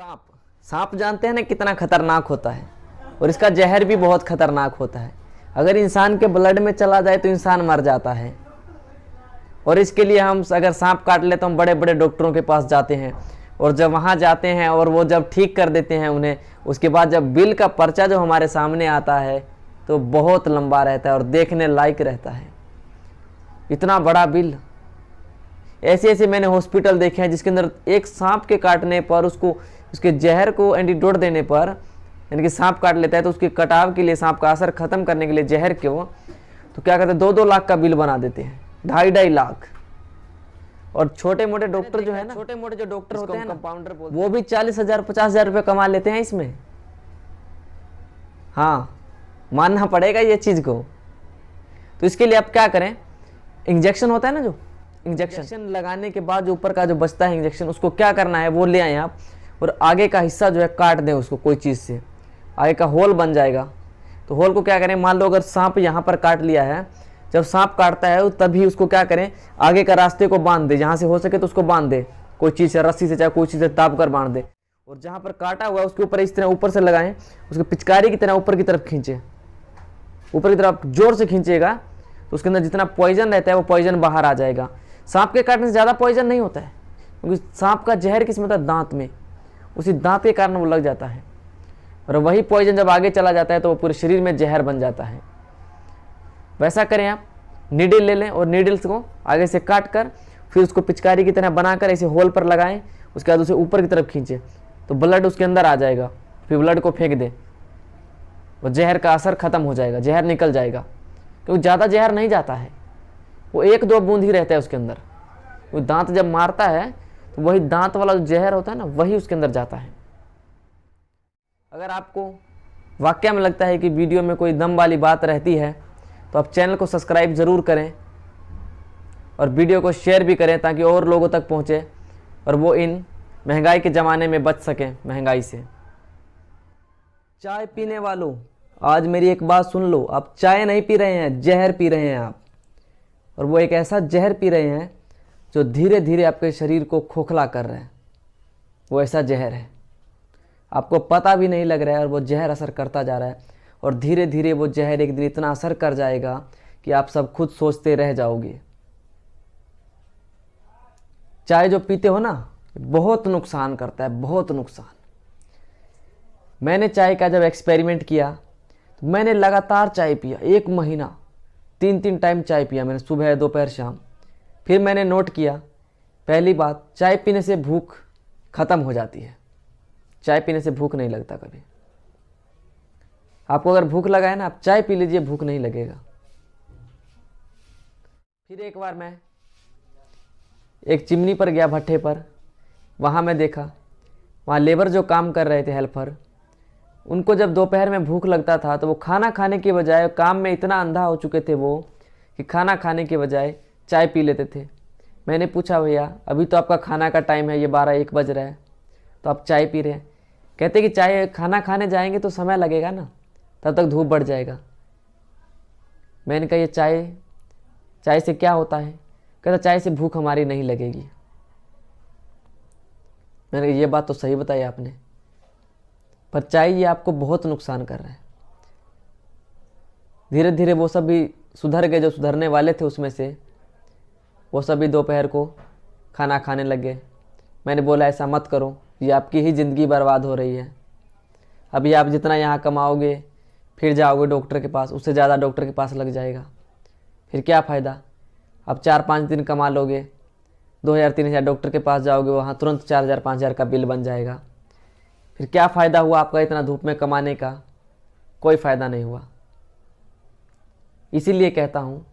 सांप सांप जानते हैं ना कितना खतरनाक होता है, और इसका जहर भी बहुत खतरनाक होता है। अगर इंसान के ब्लड में चला जाए तो इंसान मर जाता है। और इसके लिए हम अगर सांप काट ले तो हम बड़े बड़े डॉक्टरों के पास जाते हैं, और जब वहाँ जाते हैं और वो जब ठीक कर देते हैं उन्हें, उसके बाद जब बिल का पर्चा जो हमारे सामने आता है तो बहुत लंबा रहता है और देखने लायक रहता है। इतना बड़ा बिल। ऐसे ऐसे मैंने हॉस्पिटल देखे हैं जिसके अंदर एक सांप के काटने पर उसके जहर को एंटीडोट देने पर, यानी कि सांप काट लेता है तो उसके कटाव के लिए, सांप का असर खत्म करने के लिए जहर के वो तो क्या करते हैं, 2-2 लाख का बिल बना देते हैं, 2.5 लाख। और छोटे मोटे डॉक्टर जो है ना, छोटे मोटे जो डॉक्टर होते हैं कंपाउंडर, वो भी 40,000 50,000 रुपये कमा लेते हैं इसमें। हाँ, मानना पड़ेगा ये चीज़ को। तो इसके लिए आप क्या करें, इंजेक्शन होता है ना, जो इंजेक्शन लगाने के बाद जो ऊपर का जो बचता है इंजेक्शन, उसको क्या करना है, वो ले आए आप और आगे का हिस्सा जो है काट दें उसको कोई चीज़ से, आगे का होल बन जाएगा। तो होल को क्या करें, मान लो अगर सांप यहाँ पर काट लिया है, जब सांप काटता है तभी उसको क्या करें, आगे का रास्ते को बांध दे, जहाँ से हो सके तो उसको बांध दे, कोई चीज़ से, रस्सी से, चाहे कोई चीज़ से ताप कर बांध दे। और जहाँ पर काटा हुआ है उसके ऊपर इस तरह ऊपर से लगाएं, उसको पिचकारी की तरह ऊपर की तरफ खींचे, ऊपर की तरफ जोर से खींचेगा तो उसके अंदर जितना पॉइजन रहता है वो पॉइजन बाहर आ जाएगा। सांप के काटने से ज़्यादा पॉइजन नहीं होता है, क्योंकि सांप का जहर किस में होता है, दांत में, उसी दांत के कारण वो लग जाता है। और वही पॉइजन जब आगे चला जाता है तो वो पूरे शरीर में जहर बन जाता है। वैसा करें आप, नीडल ले लें और नीडल्स को आगे से काट कर फिर उसको पिचकारी की तरह बनाकर ऐसे होल पर लगाएं, उसके बाद उसे ऊपर की तरफ खींचे तो ब्लड उसके अंदर आ जाएगा, फिर ब्लड को फेंक दे, वो जहर का असर खत्म हो जाएगा, जहर निकल जाएगा। क्योंकि ज़्यादा जहर नहीं जाता है, वो 1-2 बूंद ही रहता है उसके अंदर। वो दांत जब मारता है तो वही दांत वाला जो जहर होता है ना, वही उसके अंदर जाता है। अगर आपको वाकया में लगता है कि वीडियो में कोई दम वाली बात रहती है तो आप चैनल को सब्सक्राइब ज़रूर करें और वीडियो को शेयर भी करें ताकि और लोगों तक पहुँचे और वो इन महंगाई के ज़माने में बच सकें महंगाई से। चाय पीने वालों, आज मेरी एक बात सुन लो, आप चाय नहीं पी रहे हैं, जहर पी रहे हैं आप। और वो एक ऐसा जहर पी रहे हैं जो धीरे धीरे आपके शरीर को खोखला कर रहा है। वो ऐसा जहर है, आपको पता भी नहीं लग रहा है और वो जहर असर करता जा रहा है। और धीरे धीरे वो जहर एक दिन इतना असर कर जाएगा कि आप सब खुद सोचते रह जाओगे। चाय जो पीते हो ना, बहुत नुकसान करता है, बहुत नुकसान। मैंने चाय का जब एक्सपेरिमेंट किया तो मैंने लगातार चाय पिया, 1 महीना 3-3 टाइम चाय पिया मैंने, सुबह दोपहर शाम। फिर मैंने नोट किया, पहली बात, चाय पीने से भूख ख़त्म हो जाती है, चाय पीने से भूख नहीं लगता कभी। आपको अगर भूख लगा है ना, आप चाय पी लीजिए, भूख नहीं लगेगा। फिर एक बार मैं एक चिमनी पर गया, भट्ठे पर, वहाँ मैं देखा, वहाँ लेबर जो काम कर रहे थे, हेल्पर, उनको जब दोपहर में भूख लगता था तो वो खाना खाने के बजाय, काम में इतना अंधा हो चुके थे वो कि खाना खाने के बजाय चाय पी लेते थे। मैंने पूछा, भैया अभी तो आपका खाना का टाइम है, ये 12-1 बज रहा है, तो आप चाय पी रहे हैं? कहते कि चाय, खाना खाने जाएंगे तो समय लगेगा ना, तब तक धूप बढ़ जाएगा। मैंने कहा, ये चाय से क्या होता है? कहता, चाय से भूख हमारी नहीं लगेगी। मैंने कहा, ये बात तो सही बताई आपने, पर चाय ये आपको बहुत नुकसान कर रहा है। धीरे धीरे वो सब भी सुधर गए, जो सुधरने वाले थे उसमें से, वो सब भी दोपहर को खाना खाने लग गए। मैंने बोला, ऐसा मत करो, ये आपकी ही ज़िंदगी बर्बाद हो रही है। अभी आप जितना यहाँ कमाओगे, फिर जाओगे डॉक्टर के पास, उससे ज़्यादा डॉक्टर के पास लग जाएगा, फिर क्या फ़ायदा? आप 4-5 दिन कमा लोगे, 2,000-3,000 डॉक्टर के पास जाओगे, वहाँ तुरंत 4,000-5,000 का बिल बन जाएगा। फिर क्या फ़ायदा हुआ आपका इतना धूप में कमाने का? कोई फ़ायदा नहीं हुआ। इसीलिए कहता हूँ,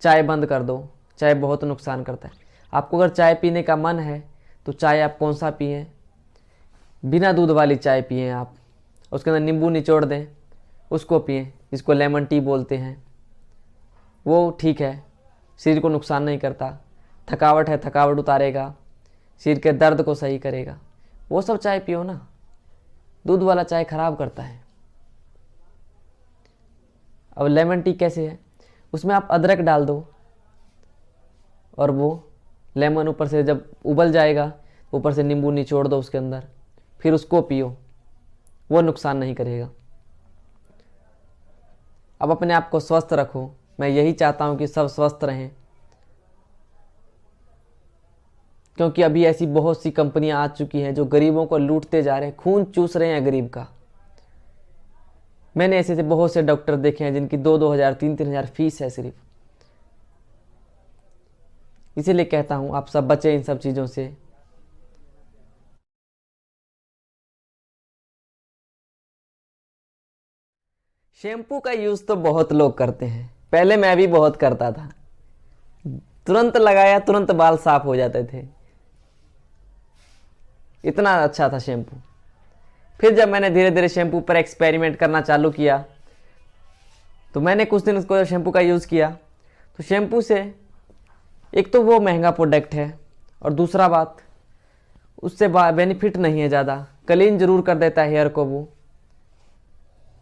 चाय बंद कर दो, चाय बहुत नुकसान करता है। आपको अगर चाय पीने का मन है तो चाय आप कौन सा पिएं? बिना दूध वाली चाय पिएं आप, उसके अंदर नींबू निचोड़ दें, उसको पिएं, जिसको लेमन टी बोलते हैं। वो ठीक है, शरीर को नुकसान नहीं करता, थकावट है थकावट उतारेगा, शरीर के दर्द को सही करेगा, वो सब चाय पियो ना। दूध वाला चाय खराब करता है। अब लेमन टी कैसे है? उसमें आप अदरक डाल दो और वो लेमन ऊपर से जब उबल जाएगा ऊपर से नींबू निचोड़ दो उसके अंदर, फिर उसको पियो, वो नुकसान नहीं करेगा। अब अपने आप को स्वस्थ रखो। मैं यही चाहता हूँ कि सब स्वस्थ रहें, क्योंकि अभी ऐसी बहुत सी कंपनियां आ चुकी हैं जो गरीबों को लूटते जा रहे हैं, खून चूस रहे हैं गरीब का। मैंने ऐसे से बहुत से डॉक्टर देखे हैं जिनकी 2-2 हज़ार 3-3 हज़ार फीस है सिर्फ। इसीलिए कहता हूं आप सब बचें इन सब चीज़ों से। शैम्पू का यूज़ तो बहुत लोग करते हैं, पहले मैं भी बहुत करता था। तुरंत लगाया तुरंत बाल साफ हो जाते थे, इतना अच्छा था शैम्पू। फिर जब मैंने धीरे धीरे शैम्पू पर एक्सपेरिमेंट करना चालू किया तो मैंने कुछ दिन उसको शैम्पू का यूज़ किया तो शैम्पू से एक तो वो महंगा प्रोडक्ट है और दूसरा बात उससे बेनिफिट नहीं है ज़्यादा। क्लीन ज़रूर कर देता है हेयर को वो,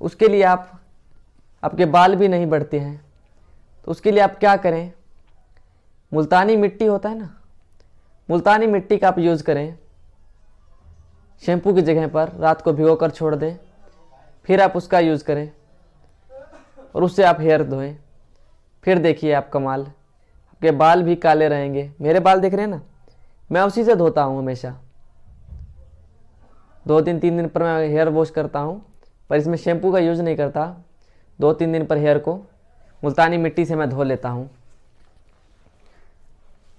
उसके लिए आपके बाल भी नहीं बढ़ते हैं। तो उसके लिए आप क्या करें, मुल्तानी मिट्टी होता है ना, मुल्तानी मिट्टी का आप यूज़ करें शैम्पू की जगह पर, रात को भिगो कर छोड़ दें, फिर आप उसका यूज़ करें और उससे आप हेयर धोएं। फिर देखिए आप कमाल, आपके बाल भी काले रहेंगे। मेरे बाल देख रहे हैं ना, मैं उसी से धोता हूँ हमेशा। 2-3 दिन पर मैं हेयर वॉश करता हूँ, पर इसमें शैम्पू का यूज़ नहीं करता। 2-3 दिन पर हेयर को मुल्तानी मिट्टी से मैं धो लेता हूँ,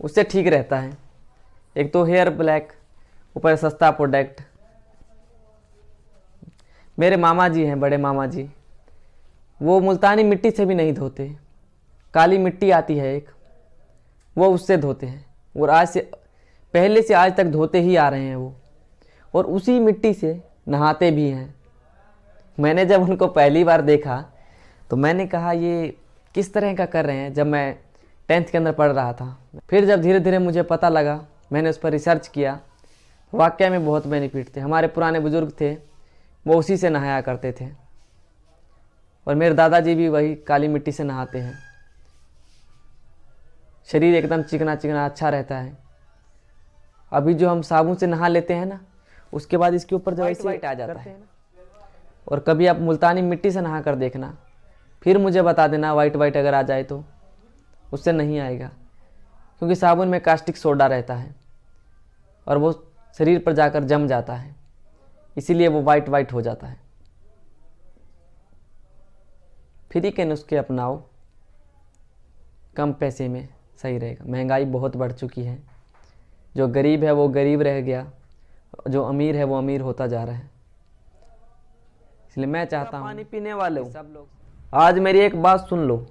उससे ठीक रहता है। एक तो हेयर ब्लैक, ऊपर सस्ता प्रोडक्ट। मेरे मामा जी हैं, बड़े मामा जी, वो मुल्तानी मिट्टी से भी नहीं धोते, काली मिट्टी आती है एक, वो उससे धोते हैं और पहले से आज तक धोते ही आ रहे हैं वो, और उसी मिट्टी से नहाते भी हैं। मैंने जब उनको पहली बार देखा तो मैंने कहा ये किस तरह का कर रहे हैं, जब मैं 10th के अंदर पढ़ रहा था। फिर जब धीरे धीरे मुझे पता लगा, मैंने उस पर रिसर्च किया, वाकई में बहुत बेनिफिट थे। हमारे पुराने बुजुर्ग थे, वो उसी से नहाया करते थे और मेरे दादाजी भी वही काली मिट्टी से नहाते हैं। शरीर एकदम चिकना चिकना अच्छा रहता है। अभी जो हम साबुन से नहा लेते हैं ना, उसके बाद इसके ऊपर जो ऐसे वाइट आ जाता है। और कभी आप मुल्तानी मिट्टी से नहा कर देखना, फिर मुझे बता देना वाइट वाइट अगर आ जाए तो। उससे नहीं आएगा, क्योंकि साबुन में कास्टिक सोडा रहता है और वो शरीर पर जाकर जम जाता है, इसीलिए वो वाइट वाइट हो जाता है। फ्री के नुस्खे अपनाओ, कम पैसे में सही रहेगा। महंगाई बहुत बढ़ चुकी है, जो गरीब है वो गरीब रह गया, जो अमीर है वो अमीर होता जा रहा है। इसलिए मैं चाहता हूँ पानी पीने वाले सब लोग आज मेरी एक बात सुन लो,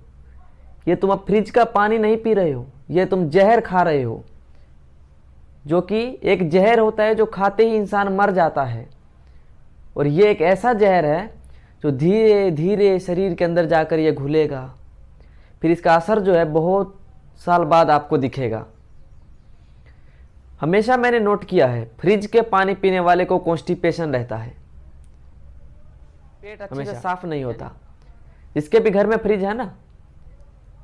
ये तुम अब फ्रिज का पानी नहीं पी रहे हो, ये तुम जहर खा रहे हो, जो कि एक जहर होता है जो खाते ही इंसान मर जाता है। और ये एक ऐसा जहर है जो धीरे धीरे शरीर के अंदर जाकर ये घुलेगा, फिर इसका असर जो है बहुत साल बाद आपको दिखेगा। हमेशा मैंने नोट किया है, फ्रिज के पानी पीने वाले को कॉन्स्टिपेशन रहता है, पेट अच्छे से साफ नहीं होता। जिसके भी घर में फ्रिज है ना,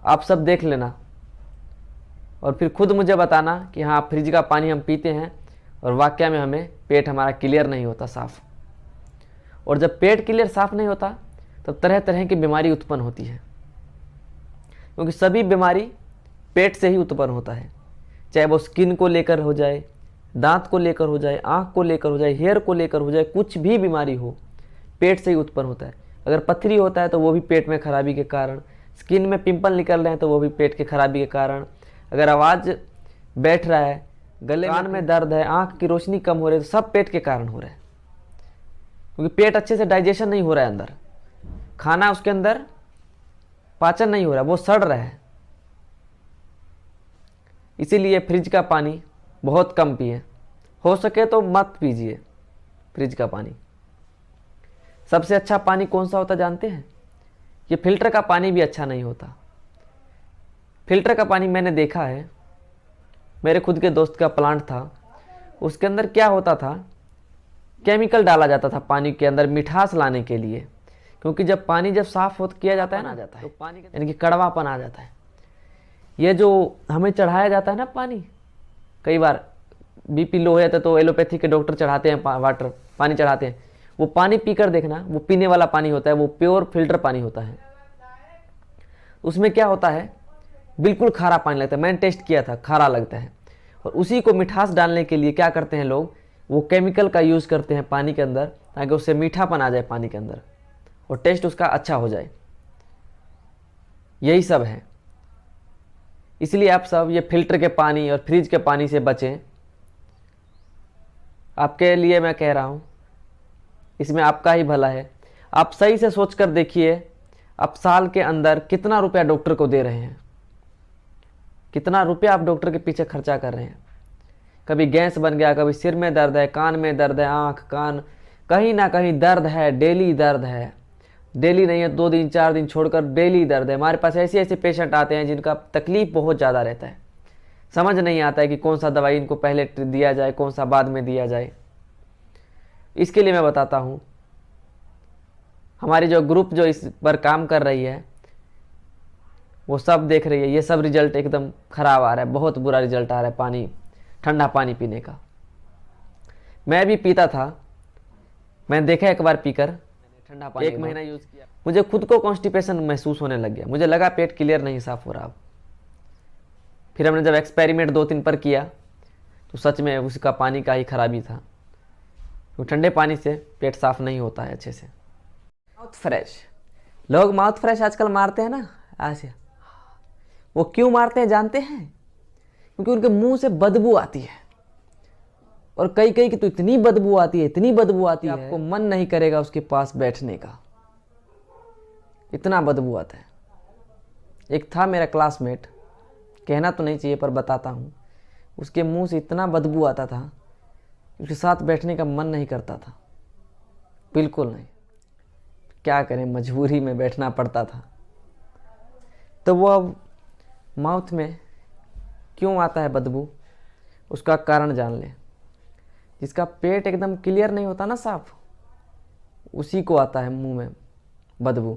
आप सब देख लेना और फिर खुद मुझे बताना कि हाँ फ्रिज का पानी हम पीते हैं और वाकई में हमें पेट हमारा क्लियर नहीं होता साफ। और जब पेट क्लियर साफ नहीं होता तब तरह तरह की बीमारी उत्पन्न होती है, क्योंकि सभी बीमारी पेट से ही उत्पन्न होता है। चाहे वो स्किन को लेकर हो जाए, दांत को लेकर हो जाए, आँख को लेकर हो जाए, हेयर को लेकर हो जाए, कुछ भी बीमारी हो पेट से ही उत्पन्न होता है। अगर पथरी होता है तो वो भी पेट में खराबी के कारण, स्किन में पिंपल निकल रहे हैं तो वो भी पेट के खराबी के कारण, अगर आवाज़ बैठ रहा है, गले कान में दर्द है, आँख की रोशनी कम हो रही है, तो सब पेट के कारण हो रहा है। क्योंकि पेट अच्छे से डाइजेशन नहीं हो रहा है, अंदर खाना उसके अंदर पाचन नहीं हो रहा, वो सड़ रहा है। इसीलिए फ्रिज का पानी बहुत कम पिए, हो सके तो मत पीजिए फ्रिज का पानी। सबसे अच्छा पानी कौन सा होता जानते हैं? ये फिल्टर का पानी भी अच्छा नहीं होता। फिल्टर का पानी मैंने देखा है, मेरे खुद के दोस्त का प्लांट था, उसके अंदर क्या होता था, केमिकल डाला जाता था पानी के अंदर मिठास लाने के लिए। क्योंकि जब पानी साफ़ हो किया जाता है ना, तो पानी यानी कि कड़वापन आ जाता है। ये जो हमें चढ़ाया जाता है ना पानी, कई बार बीपी लो है तो एलोपैथी के डॉक्टर चढ़ाते हैं वाटर, पानी चढ़ाते हैं। वो पानी पीकर देखना, वो पीने वाला पानी होता है, वो प्योर फिल्टर पानी होता है। उसमें क्या होता है, बिल्कुल खारा पानी लगता है। मैंने टेस्ट किया था, खारा लगता है। और उसी को मिठास डालने के लिए क्या करते हैं लोग, वो केमिकल का यूज़ करते हैं पानी के अंदर, ताकि उससे मीठापन आ जाए पानी के अंदर और टेस्ट उसका अच्छा हो जाए। यही सब है। इसलिए आप सब ये फिल्टर के पानी और फ्रिज के पानी से बचें। आपके लिए मैं कह रहा हूँ, इसमें आपका ही भला है। आप सही से सोच कर देखिए, आप साल के अंदर कितना रुपया डॉक्टर को दे रहे हैं, कितना रुपया आप डॉक्टर के पीछे खर्चा कर रहे हैं। कभी गैस बन गया, कभी सिर में दर्द है, कान में दर्द है, आँख कान कहीं ना कहीं दर्द है, डेली दर्द है। डेली नहीं है, 2 दिन 4 दिन छोड़कर डेली दर्द है। हमारे पास ऐसे ऐसे पेशेंट आते हैं जिनका तकलीफ़ बहुत ज़्यादा रहता है। समझ नहीं आता है कि कौन सा दवाई इनको पहले दिया जाए, कौन सा बाद में दिया जाए। इसके लिए मैं बताता हूँ, हमारी जो ग्रुप जो इस पर काम कर रही है वो सब देख रही है। ये सब रिजल्ट एकदम ख़राब आ रहा है, बहुत बुरा रिजल्ट आ रहा है पानी, ठंडा पानी पीने का। मैं भी पीता था, मैंने देखा एक बार पीकर ठंडा पानी, 1 महीना यूज़ किया, मुझे खुद को कॉन्स्टिपेशन महसूस होने लग गया। मुझे लगा पेट क्लियर नहीं साफ़ हो रहा अब। फिर हमने जब एक्सपेरिमेंट 2-3 पर किया तो सच में उसका पानी का ही खराबी था। तो ठंडे पानी से पेट साफ़ नहीं होता है अच्छे से। माउथ फ्रेश, लोग माउथ फ्रेश आजकल मारते हैं ना ऐसे। वो क्यों मारते हैं जानते हैं? क्योंकि उनके मुंह से बदबू आती है, और कई कई की तो इतनी बदबू आती है, इतनी बदबू आती है, आपको मन नहीं करेगा उसके पास बैठने का, इतना बदबू आता है। एक था मेरा क्लासमेट, कहना तो नहीं चाहिए पर बताता हूँ, उसके मुंह से इतना बदबू आता था, उसके साथ बैठने का मन नहीं करता था, बिल्कुल नहीं। क्या करें, मजबूरी में बैठना पड़ता था। तो वो अब माउथ में क्यों आता है बदबू, उसका कारण जान लें। जिसका पेट एकदम क्लियर नहीं होता ना साफ, उसी को आता है मुंह में बदबू।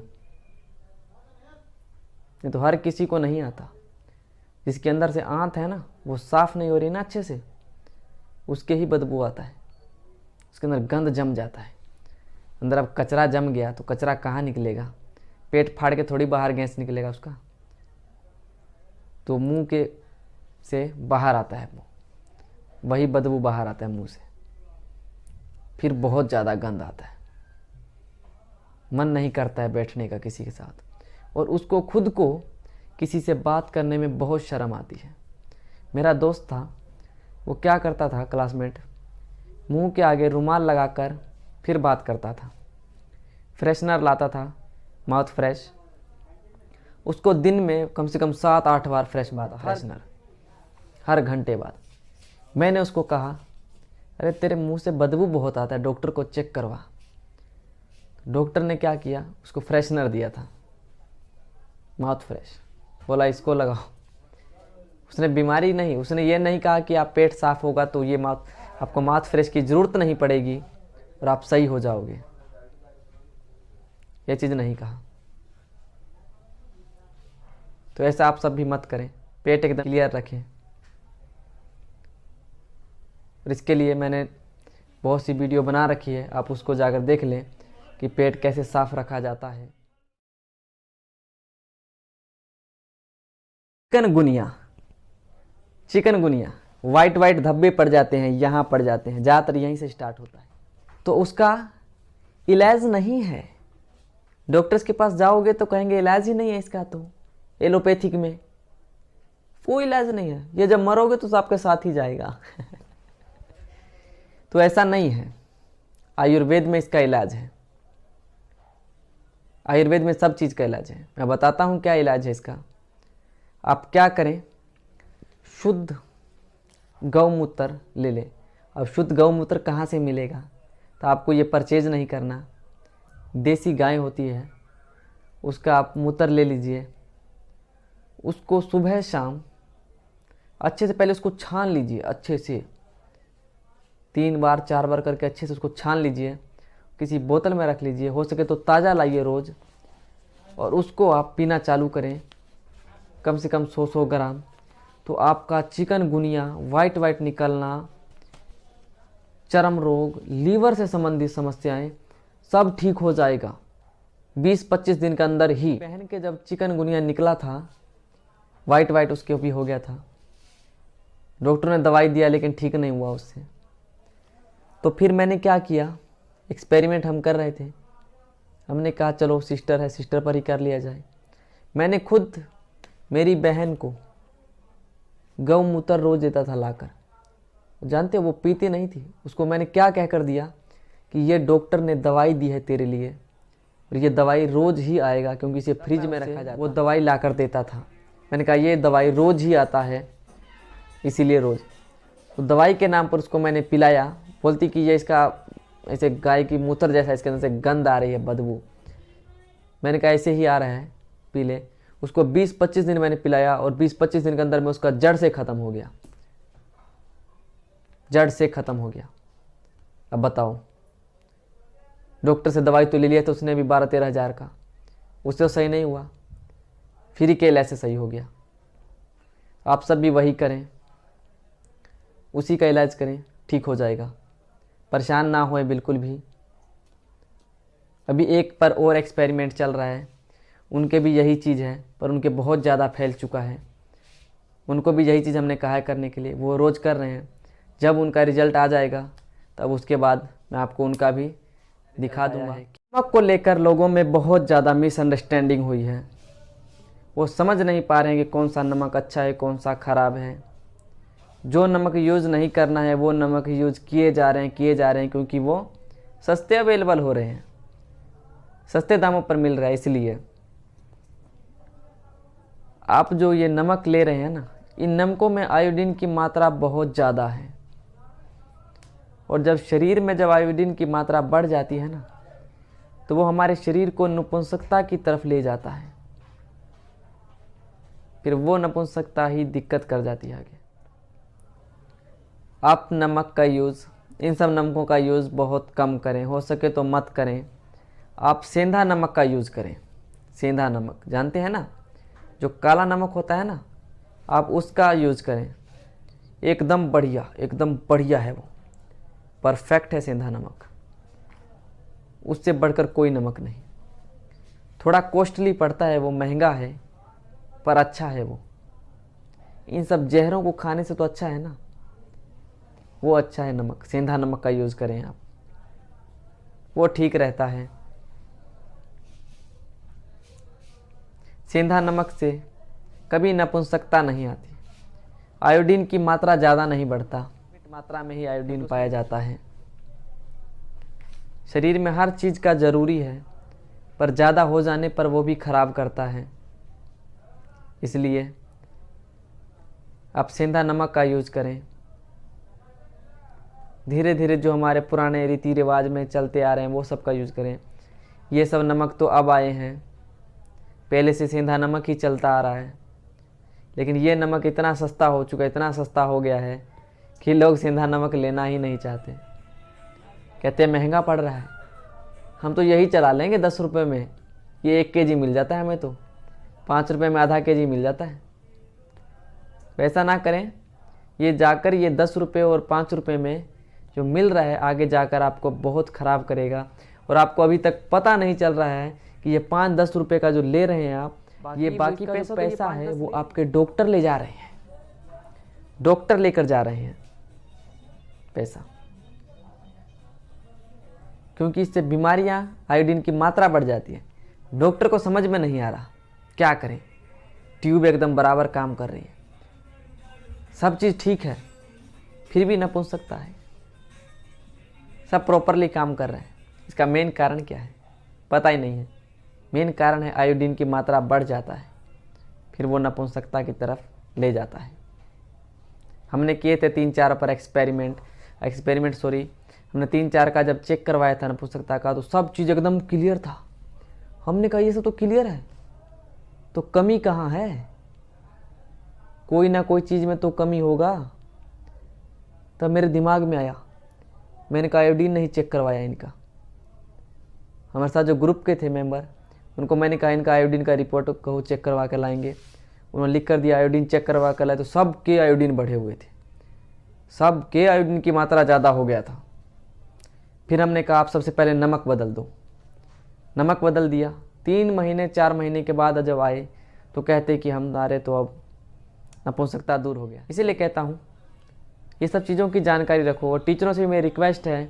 नहीं तो हर किसी को नहीं आता। जिसके अंदर से आंत है ना, वो साफ नहीं हो रही ना अच्छे से, उसके ही बदबू आता है। उसके अंदर गंद जम जाता है। अंदर अब कचरा जम गया तो कचरा कहाँ निकलेगा? पेट फाड़ के थोड़ी बाहर गैस निकलेगा उसका, तो मुंह के से बाहर आता है, वही बदबू बाहर आता है मुंह से। फिर बहुत ज़्यादा गंद आता है, मन नहीं करता है बैठने का किसी के साथ, और उसको खुद को किसी से बात करने में बहुत शर्म आती है। मेरा दोस्त था, वो क्या करता था, क्लासमेट, मुंह के आगे रुमाल लगाकर फिर बात करता था। फ्रेशनर लाता था, माउथ फ्रेश, उसको दिन में कम से कम 7-8 बार फ्रेश बात फ्रेशनर, हर घंटे बाद। मैंने उसको कहा, अरे तेरे मुंह से बदबू बहुत आता है, डॉक्टर को चेक करवा। डॉक्टर ने क्या किया, उसको फ्रेशनर दिया था, माउथ फ्रेश, बोला इसको लगाओ। उसने बीमारी नहीं, उसने ये नहीं कहा कि आप पेट साफ होगा तो ये आपको माउथ फ्रेश की ज़रूरत नहीं पड़ेगी और आप सही हो जाओगे, ये चीज़ नहीं कहा। तो ऐसा आप सब भी मत करें, पेट एकदम क्लियर रखें। और इसके लिए मैंने बहुत सी वीडियो बना रखी है, आप उसको जाकर देख लें कि पेट कैसे साफ रखा जाता है। चिकनगुनिया वाइट वाइट धब्बे पड़ जाते हैं, यहाँ पड़ जाते हैं, ज़्यादातर यहीं से स्टार्ट होता है। तो उसका इलाज नहीं है। डॉक्टर्स के पास जाओगे तो कहेंगे इलाज ही नहीं है इसका, तो एलोपैथिक में कोई इलाज नहीं है, ये जब मरोगे तो आपके साथ ही जाएगा। तो ऐसा नहीं है, आयुर्वेद में इसका इलाज है। आयुर्वेद में सब चीज़ का इलाज है। मैं बताता हूँ क्या इलाज है इसका। आप क्या करें, शुद्ध गौमूत्र ले लें। अब शुद्ध गौमूत्र कहाँ से मिलेगा, तो आपको ये परचेज नहीं करना। देसी गाय होती है, उसका आप मूत्र ले लीजिए, उसको सुबह शाम अच्छे से पहले उसको छान लीजिए, अच्छे से 3 बार 4 बार करके अच्छे से उसको छान लीजिए, किसी बोतल में रख लीजिए, हो सके तो ताज़ा लाइए रोज़, और उसको आप पीना चालू करें, कम से कम 100-100 ग्राम। तो आपका चिकनगुनिया वाइट वाइट निकलना चर्म रोग, लीवर से संबंधित समस्याएं, सब ठीक हो जाएगा 20-25 दिन के अंदर ही। बहन के जब चिकनगुनिया निकला था, वाइट उसके भी हो गया था, डॉक्टर ने दवाई दिया लेकिन ठीक नहीं हुआ उससे। तो फिर मैंने क्या किया, एक्सपेरिमेंट हम कर रहे थे, हमने कहा चलो सिस्टर है, सिस्टर पर ही कर लिया जाए। मैंने खुद मेरी बहन को गौमूत्र रोज देता था लाकर, जानते हो वो पीती नहीं थी। उसको मैंने क्या कहकर दिया कि ये डॉक्टर ने दवाई दी है तेरे लिए और ये दवाई रोज ही आएगा, क्योंकि इसे फ्रिज में रखा जाता है। वो दवाई लाकर देता था। मैंने कहा ये दवाई रोज ही आता है, इसीलिए रोज। तो दवाई के नाम पर उसको मैंने पिलाया। बोलती कि ये इसका ऐसे गाय की मूत्र जैसा इसके अंदर से गंध आ रही है, बदबू। मैंने कहा ऐसे ही आ रहा है, पी ले। उसको 20-25 दिन मैंने पिलाया और 20-25 दिन के अंदर में उसका जड़ से ख़त्म हो गया, जड़ से ख़त्म हो गया। अब बताओ, डॉक्टर से दवाई तो ले लिया था उसने भी 12-13 हज़ार का, उससे तो सही नहीं हुआ, फ्री के इलाज से सही हो गया। आप सब भी वही करें, उसी का इलाज करें, ठीक हो जाएगा। परेशान ना होए बिल्कुल भी। अभी एक पर और एक्सपेरिमेंट चल रहा है, उनके भी यही चीज़ है, पर उनके बहुत ज़्यादा फैल चुका है। उनको भी यही चीज़ हमने कहा है करने के लिए, वो रोज़ कर रहे हैं। जब उनका रिजल्ट आ जाएगा तब उसके बाद मैं आपको उनका भी दिखा दूंगा। नमक को लेकर लोगों में बहुत ज़्यादा मिसअंडरस्टैंडिंग हुई है। वो समझ नहीं पा रहे हैं कि कौन सा नमक अच्छा है, कौन सा ख़राब है। जो नमक यूज़ नहीं करना है वो नमक यूज़ किए जा रहे हैं, क्योंकि वो सस्ते अवेलेबल हो रहे हैं, सस्ते दामों पर मिल रहा है। इसलिए आप जो ये नमक ले रहे हैं ना, इन नमकों में आयोडीन की मात्रा बहुत ज़्यादा है, और जब शरीर में जब आयोडीन की मात्रा बढ़ जाती है ना, तो वो हमारे शरीर को नपुंसकता की तरफ ले जाता है। फिर वो नपुंसकता ही दिक्कत कर जाती है आगे। आप नमक का यूज़, इन सब नमकों का यूज़ बहुत कम करें, हो सके तो मत करें। आप सेंधा नमक का यूज़ करें। सेंधा नमक जानते हैं ना, जो काला नमक होता है ना, आप उसका यूज़ करें। एकदम बढ़िया है वो, परफेक्ट है सेंधा नमक, उससे बढ़कर कोई नमक नहीं। थोड़ा कॉस्टली पड़ता है, वो महंगा है, पर अच्छा है वो। इन सब जहरों को खाने से तो अच्छा है ना, वो अच्छा है नमक। सेंधा नमक का यूज़ करें आप, वो ठीक रहता है। सेंधा नमक से कभी नपुंसकता नहीं आती, आयोडीन की मात्रा ज़्यादा नहीं बढ़ता, मात्रा में ही आयोडीन पाया जाता है। शरीर में हर चीज़ का ज़रूरी है, पर ज़्यादा हो जाने पर वो भी खराब करता है। इसलिए आप सेंधा नमक का यूज़ करें। धीरे धीरे जो हमारे पुराने रीति रिवाज में चलते आ रहे हैं वो सब का यूज़ करें। ये सब नमक तो अब आए हैं, पहले से सेंधा नमक ही चलता आ रहा है, लेकिन ये नमक इतना सस्ता हो चुका है, इतना सस्ता हो गया है कि लोग सेंधा नमक लेना ही नहीं चाहते। कहते हैं महंगा पड़ रहा है, हम तो यही चला लेंगे 10 रुपये में, ये 1 kg मिल जाता है हमें, तो 5 रुपये में आधा kg मिल जाता है। वैसा ना करें, ये जाकर ये 10 रुपये और 5 रुपये में जो मिल रहा है आगे जाकर आपको बहुत ख़राब करेगा। और आपको अभी तक पता नहीं चल रहा है कि ये 5-10 रुपये का जो ले रहे हैं आप, ये बाकी पैसा है वो आपके डॉक्टर ले जा रहे हैं, डॉक्टर लेकर जा रहे हैं पैसा, क्योंकि इससे बीमारियां, आयोडीन की मात्रा बढ़ जाती है। डॉक्टर को समझ में नहीं आ रहा क्या करें, ट्यूब एकदम बराबर काम कर रही है, सब चीज़ ठीक है, फिर भी नपुंसकता है। सब प्रॉपरली काम कर रहे हैं, इसका मेन कारण क्या है पता ही नहीं है। मेन कारण है आयोडीन की मात्रा बढ़ जाता है, फिर वो नपुंसकता की तरफ ले जाता है। हमने किए थे 3-4 पर एक्सपेरिमेंट हमने 3-4 का जब चेक करवाया था नपुंसकता का, तो सब चीज़ एकदम क्लियर था। हमने कहा ये सब तो क्लियर है, तो कमी कहाँ है, कोई ना कोई चीज़ में तो कमी होगा। तब मेरे दिमाग में आया, मैंने कहा आयोडीन नहीं चेक करवाया इनका। हमारे साथ जो ग्रुप के थे मेंबर, उनको मैंने कहा इनका आयोडीन का रिपोर्ट कहो चेक करवा के लाएंगे। उन्होंने लिख कर दिया आयोडीन चेक करवा कर लाए, तो सबके आयोडीन बढ़े हुए थे, सबके आयोडीन की मात्रा ज़्यादा हो गया था। फिर हमने कहा आप सबसे पहले नमक बदल दो। नमक बदल दिया। 3 महीने 4 महीने के बाद जब आए तो कहते कि हमारे तो अब नपुंसकता दूर हो गया। इसीलिए कहता हूँ ये सब चीज़ों की जानकारी रखो। और टीचरों से भी मेरी रिक्वेस्ट है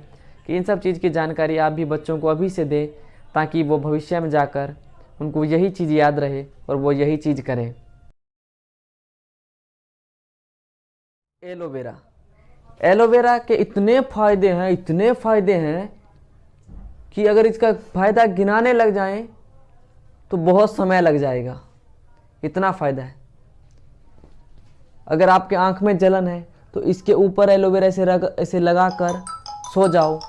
कि इन सब चीज़ की जानकारी आप भी बच्चों को अभी से दें, ताकि वो भविष्य में जाकर उनको यही चीज़ याद रहे और वो यही चीज़ करें। एलोवेरा, एलोवेरा के इतने फ़ायदे हैं कि अगर इसका फ़ायदा गिनाने लग जाएं तो बहुत समय लग जाएगा, इतना फ़ायदा है। अगर आपके आँख में जलन है तो इसके ऊपर एलोवेरा ऐसे लगा कर सो जाओ,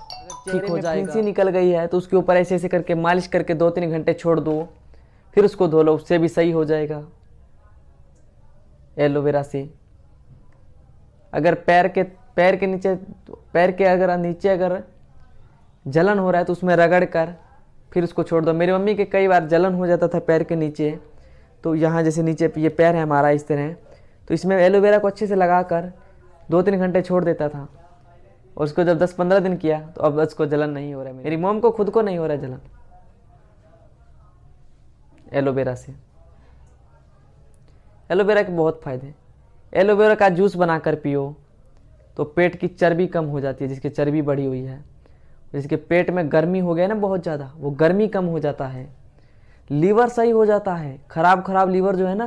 ठीक हो जाएगा। फुंसी निकल गई है तो उसके ऊपर ऐसे ऐसे करके मालिश करके 2-3 घंटे छोड़ दो, फिर उसको धो लो, उससे भी सही हो जाएगा एलोवेरा से। अगर पैर के नीचे अगर जलन हो रहा है तो उसमें रगड़ कर फिर उसको छोड़ दो। मेरी मम्मी के कई बार जलन हो जाता था पैर के नीचे, तो यहाँ जैसे नीचे ये पैर है हमारा इस तरह, तो इसमें एलोवेरा को अच्छे से लगा कर 2-3 घंटे छोड़ देता था, और उसको जब 10-15 दिन किया तो अब उसको जलन नहीं हो रहा है। मेरी मॉम को खुद को नहीं हो रहा है जलन एलोवेरा से। एलोवेरा के बहुत फ़ायदे। एलोवेरा का जूस बनाकर पियो तो पेट की चर्बी कम हो जाती है, जिसकी चर्बी बढ़ी हुई है, जिसके पेट में गर्मी हो गया ना बहुत ज़्यादा, वो गर्मी कम हो जाता है। लीवर सही हो जाता है, खराब लीवर जो है ना,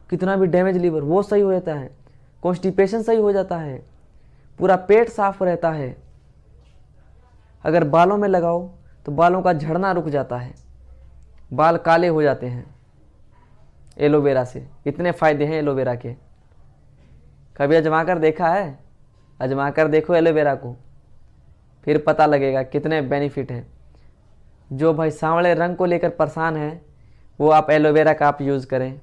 कितना भी डैमेज लीवर, वो सही हो जाता है। कॉन्स्टिपेशन सही हो जाता है, पूरा पेट साफ रहता है। अगर बालों में लगाओ तो बालों का झड़ना रुक जाता है, बाल काले हो जाते हैं एलोवेरा से। इतने फ़ायदे हैं एलोवेरा के। कभी आजमा कर देखा है? आजमा कर देखो एलोवेरा को, फिर पता लगेगा कितने बेनिफिट हैं। जो भाई सांवले रंग को लेकर परेशान है वो आप एलोवेरा का आप यूज़ करें।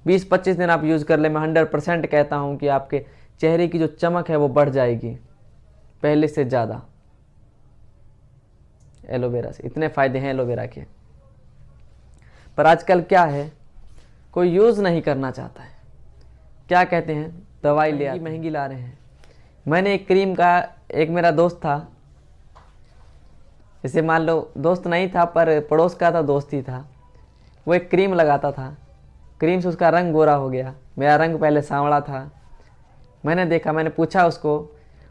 20-25 दिन आप यूज़ कर ले, मैं 100% कहता हूँ कि आपके चेहरे की जो चमक है वो बढ़ जाएगी पहले से ज़्यादा एलोवेरा से। इतने फ़ायदे हैं एलोवेरा के। पर आजकल क्या है, कोई यूज़ नहीं करना चाहता है। क्या कहते हैं, दवाई ले आते, महंगी ला रहे हैं। मैंने एक क्रीम का, एक मेरा दोस्त था, जैसे मान लो दोस्त नहीं था पर पड़ोस का था, दोस्त ही था। वो एक क्रीम लगाता था, क्रीम से उसका रंग गोरा हो गया। मेरा रंग पहले सांवला था। मैंने देखा, मैंने पूछा उसको,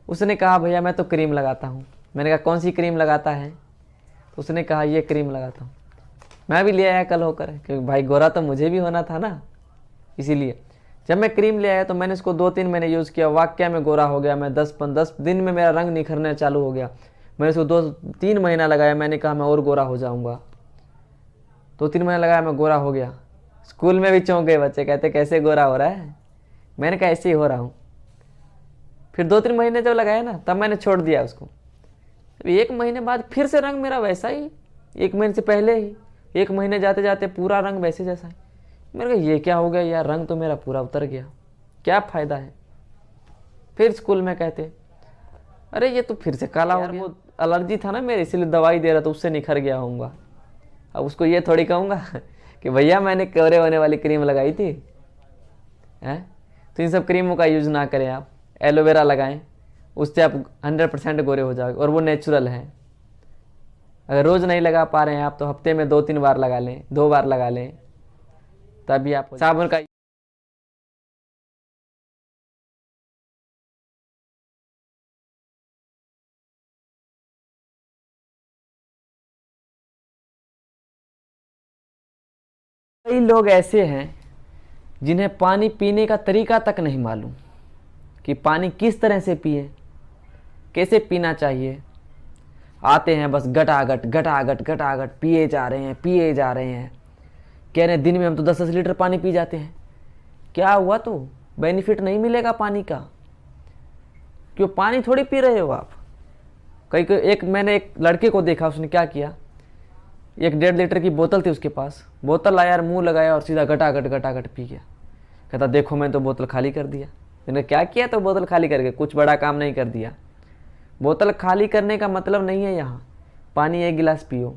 उसने कहा भैया मैं तो क्रीम लगाता हूँ। मैंने कहा कौन सी क्रीम लगाता है? तो उसने कहा ये क्रीम लगाता हूँ। मैं भी ले आया कल होकर, क्योंकि भाई गोरा तो मुझे भी होना था ना, इसीलिए जब मैं क्रीम ले आया तो मैंने इसको 2-3 महीने यूज़ किया, वाकई में गोरा हो गया मैं। 10 दिन में मेरा रंग निखरने चालू हो गया। मैंने इसको 2-3 महीना लगाया, मैंने कहा मैं और गोरा हो जाऊँगा। 2-3 महीना लगाया, मैं गोरा हो गया। स्कूल में भी चौंक गए बच्चे, कहते कैसे गोरा हो रहा है? मैंने कहा ऐसे ही हो रहा हूँ। फिर 2-3 महीने जब लगाया ना तब मैंने छोड़ दिया उसको। 1 महीने बाद फिर से रंग मेरा वैसा ही, 1 महीने से पहले ही, 1 महीने जाते जाते पूरा रंग वैसे जैसा है। मैंने कहा ये क्या हो गया यार, रंग तो मेरा पूरा उतर गया, क्या फ़ायदा है? फिर स्कूल में कहते अरे ये तो फिर से काला हो गया। वो एलर्जी था ना मेरे, इसलिए दवाई दे रहा था, उससे निखर गया होऊंगा। अब उसको ये थोड़ी कहूँगा कि भैया मैंने कोरे होने वाली क्रीम लगाई थी हैं। तो इन सब क्रीमों का यूज़ ना करें आप, एलोवेरा लगाएं, उससे आप 100% गोरे हो जाओगे, और वो नेचुरल है। अगर रोज़ नहीं लगा पा रहे हैं आप तो हफ्ते में 2-3 बार लगा लें, 2 बार लगा लें, तभी आप साबुन का। कई लोग ऐसे हैं जिन्हें पानी पीने का तरीका तक नहीं मालूम कि पानी किस तरह से पिए, कैसे पीना चाहिए। आते हैं बस गटागट गटागट गटागट पिए जा रहे हैं, पिए जा रहे हैं, कह रहे हैं दिन में हम तो 10-10 लीटर पानी पी जाते हैं। क्या हुआ? तो बेनिफिट नहीं मिलेगा पानी का, क्यों? पानी थोड़ी पी रहे हो आप। मैंने एक लड़के को देखा, उसने क्या किया, 1-1.5 लीटर की बोतल थी उसके पास, बोतल लाया और मुंह लगाया और सीधा गटागट गटागट पी गया। कहता देखो मैं तो बोतल खाली कर दिया। मैंने क्या किया? तो बोतल खाली करके कुछ बड़ा काम नहीं कर दिया। बोतल खाली करने का मतलब नहीं है यहाँ पानी 1 गिलास पियो,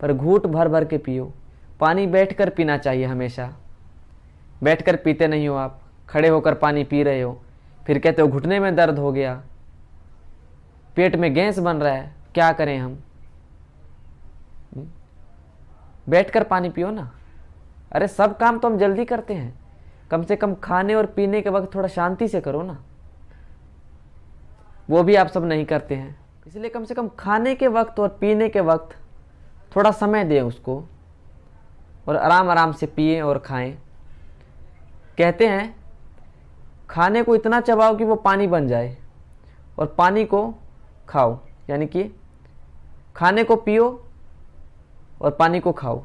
पर घूंट भर भर के पियो। पानी बैठकर पीना चाहिए हमेशा। बैठकर पीते नहीं हो आप, खड़े होकर पानी पी रहे हो, फिर कहते हो घुटने में दर्द हो गया। पेट में गैस बन रहा है, क्या करें हम? बैठकर पानी पियो ना। अरे सब काम तो हम जल्दी करते हैं, कम से कम खाने और पीने के वक्त थोड़ा शांति से करो ना, वो भी आप सब नहीं करते हैं। इसलिए कम से कम खाने के वक्त और पीने के वक्त थोड़ा समय दें उसको, और आराम आराम से पिए और खाएं। कहते हैं खाने को इतना चबाओ कि वो पानी बन जाए, और पानी को खाओ, यानी कि खाने को पियो और पानी को खाओ,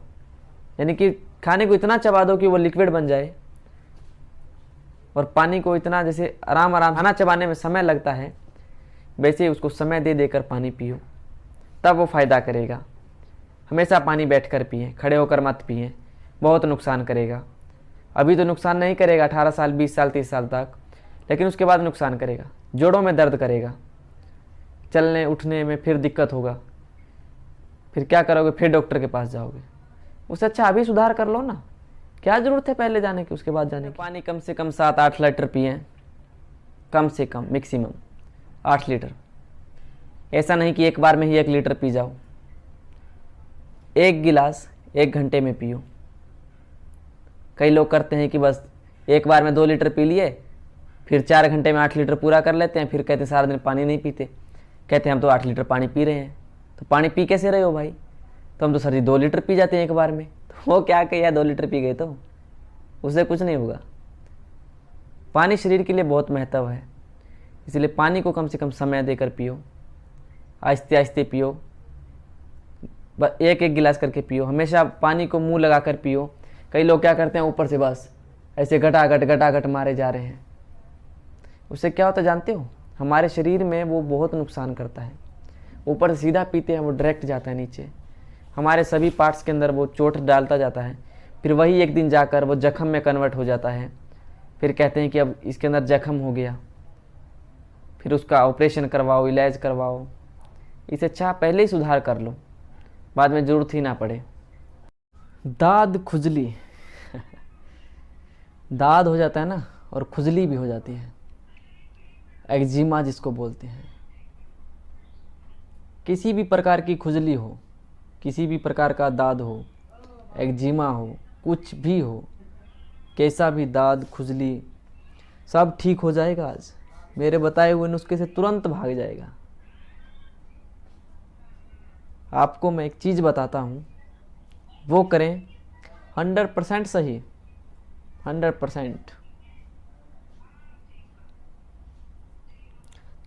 यानी कि खाने को इतना चबा दो कि वो लिक्विड बन जाए, और पानी को इतना, जैसे आराम आराम खाना चबाने में समय लगता है वैसे ही उसको समय दे देकर पानी पियो, तब वो फ़ायदा करेगा। हमेशा पानी बैठकर पिए, खड़े होकर मत पिए, बहुत नुकसान करेगा। अभी तो नुकसान नहीं करेगा 18 साल 20 साल 30 साल तक, लेकिन उसके बाद नुकसान करेगा, जोड़ों में दर्द करेगा, चलने उठने में फिर दिक्कत होगा, फिर क्या करोगे? फिर डॉक्टर के पास जाओगे। उससे अच्छा अभी सुधार कर लो ना, क्या ज़रूरत है पहले जाने की उसके बाद जाने की? पानी कम से कम 7-8 लीटर पिए, कम से कम, मैक्सिमम 8 लीटर। ऐसा नहीं कि एक बार में ही 1 लीटर पी जाओ, 1 गिलास 1 घंटे में पियो। कई लोग करते हैं कि बस एक बार में 2 लीटर पी लिए, फिर 4 घंटे में 8 लीटर पूरा कर लेते हैं, फिर कहते हैं सारा दिन पानी नहीं पीते, कहते हैं हम तो 8 लीटर पानी पी रहे हैं। तो पानी पी कैसे रहे हो भाई? तो हम तो सर 2 लीटर पी जाते हैं एक बार में। तो वो क्या किया, 2 लीटर पी गए तो उससे कुछ नहीं होगा। पानी शरीर के लिए बहुत महत्व है, इसलिए पानी को कम से कम समय देकर पियो, आहिस्ते आहिस्ते पियो, बस 1-1 गिलास करके पियो। हमेशा पानी को मुंह लगाकर पियो। कई लोग क्या करते हैं, ऊपर से बस ऐसे घटाघट मारे जा रहे हैं। उससे क्या होता है जानते हो? हमारे शरीर में वो बहुत नुकसान करता है। ऊपर से सीधा पीते हैं, वो डायरेक्ट जाता है नीचे, हमारे सभी पार्ट्स के अंदर वो चोट डालता जाता है। फिर वही एक दिन जाकर वो जख्म में कन्वर्ट हो जाता है। फिर कहते हैं कि अब इसके अंदर जख्म हो गया, फिर उसका ऑपरेशन करवाओ, इलाज करवाओ। इससे अच्छा पहले ही सुधार कर लो, बाद में ज़रूरत ही ना पड़े। दाद खुजली दाद हो जाता है ना, और खुजली भी हो जाती है, एक्जिमा जिसको बोलते हैं। किसी भी प्रकार की खुजली हो, किसी भी प्रकार का दाद हो, एक्जिमा हो, कुछ भी हो, कैसा भी दाद खुजली, सब ठीक हो जाएगा। आज मेरे बताए हुए नुस्खे से तुरंत भाग जाएगा। आपको मैं एक चीज़ बताता हूँ, वो करें, 100% सही, 100%।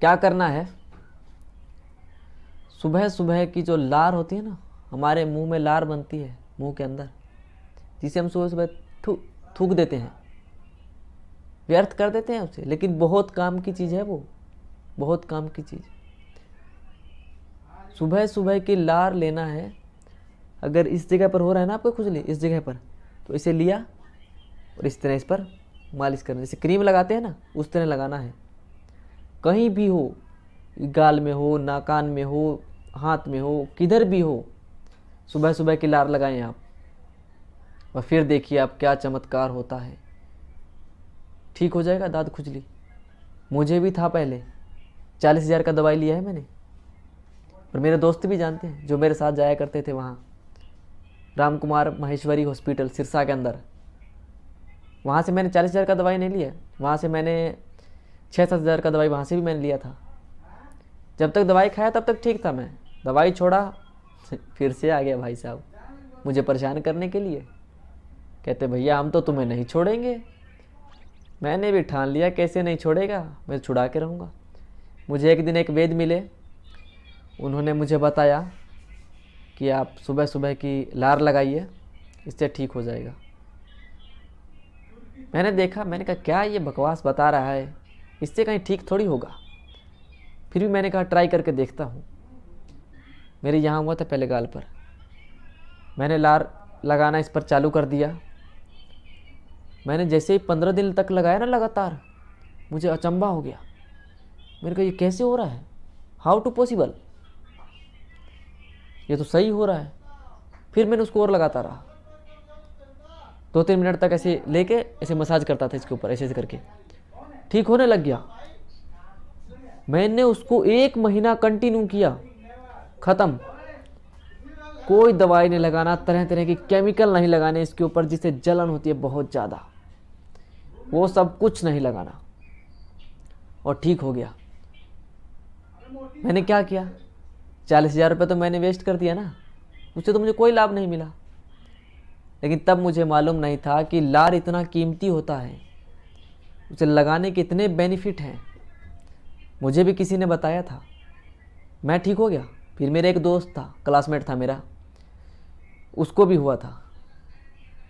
क्या करना है? सुबह सुबह की जो लार होती है ना, हमारे मुंह में लार बनती है मुंह के अंदर, जिसे हम सुबह सुबह थूक देते हैं, व्यर्थ कर देते हैं उसे, लेकिन बहुत काम की चीज़ है वो, बहुत काम की चीज़। सुबह सुबह की लार लेना है। अगर इस जगह पर हो रहा है ना आपको खुजली, इस जगह पर, तो इसे लिया और इस तरह इस पर मालिश करना, जैसे क्रीम लगाते हैं ना, उस तरह लगाना है। कहीं भी हो, गाल में हो, नाकान में हो, हाथ में हो, किधर भी हो, सुबह सुबह की लार लगाएं आप, और फिर देखिए आप क्या चमत्कार होता है। ठीक हो जाएगा दाद खुजली। मुझे भी था पहले, 40,000 का दवाई लिया है मैंने, और मेरे दोस्त भी जानते हैं जो मेरे साथ जाया करते थे वहाँ, राम कुमार माहेश्वरी हॉस्पिटल सिरसा के अंदर। वहाँ से मैंने 40,000 का दवाई नहीं लिया, वहाँ से मैंने 6-7 हज़ार का दवाई वहाँ से भी मैंने लिया था। जब तक दवाई खाया तब तक ठीक था मैं, दवाई छोड़ा फिर से आ गया भाई साहब मुझे परेशान करने के लिए। कहते भैया हम तो तुम्हें नहीं छोड़ेंगे। मैंने भी ठान लिया, कैसे नहीं छोड़ेगा, मैं छुड़ा के रहूँगा। मुझे एक दिन एक वैद्य मिले, उन्होंने मुझे बताया कि आप सुबह सुबह की लार लगाइए, इससे ठीक हो जाएगा। मैंने देखा, मैंने कहा क्या ये बकवास बता रहा है, इससे कहीं ठीक थोड़ी होगा। फिर भी मैंने कहा ट्राई करके देखता हूँ। मेरे यहाँ हुआ था पहले गाल पर, मैंने लार लगाना इस पर चालू कर दिया। मैंने जैसे ही 15 दिन तक लगाया ना लगातार, मुझे अचंभा हो गया। मेरे को ये कैसे हो रहा है, हाउ टू पॉसिबल, ये तो सही हो रहा है। फिर मैंने उसको और लगाता रहा, 2-3 मिनट तक ऐसे लेके ऐसे मसाज करता था इसके ऊपर, ऐसे ऐसे करके ठीक होने लग गया। मैंने उसको 1 महीना कंटिन्यू किया, ख़त्म। कोई दवाई नहीं लगाना, तरह तरह की केमिकल नहीं लगाने इसके ऊपर जिससे जलन होती है बहुत ज़्यादा, वो सब कुछ नहीं लगाना, और ठीक हो गया। मैंने क्या किया, 40,000 रुपये तो मैंने वेस्ट कर दिया ना, उससे तो मुझे कोई लाभ नहीं मिला। लेकिन तब मुझे मालूम नहीं था कि लार इतना कीमती होता है, उसे लगाने के इतने बेनिफिट हैं। मुझे भी किसी ने बताया था, मैं ठीक हो गया। फिर मेरा एक दोस्त था, क्लासमेट था मेरा, उसको भी हुआ था।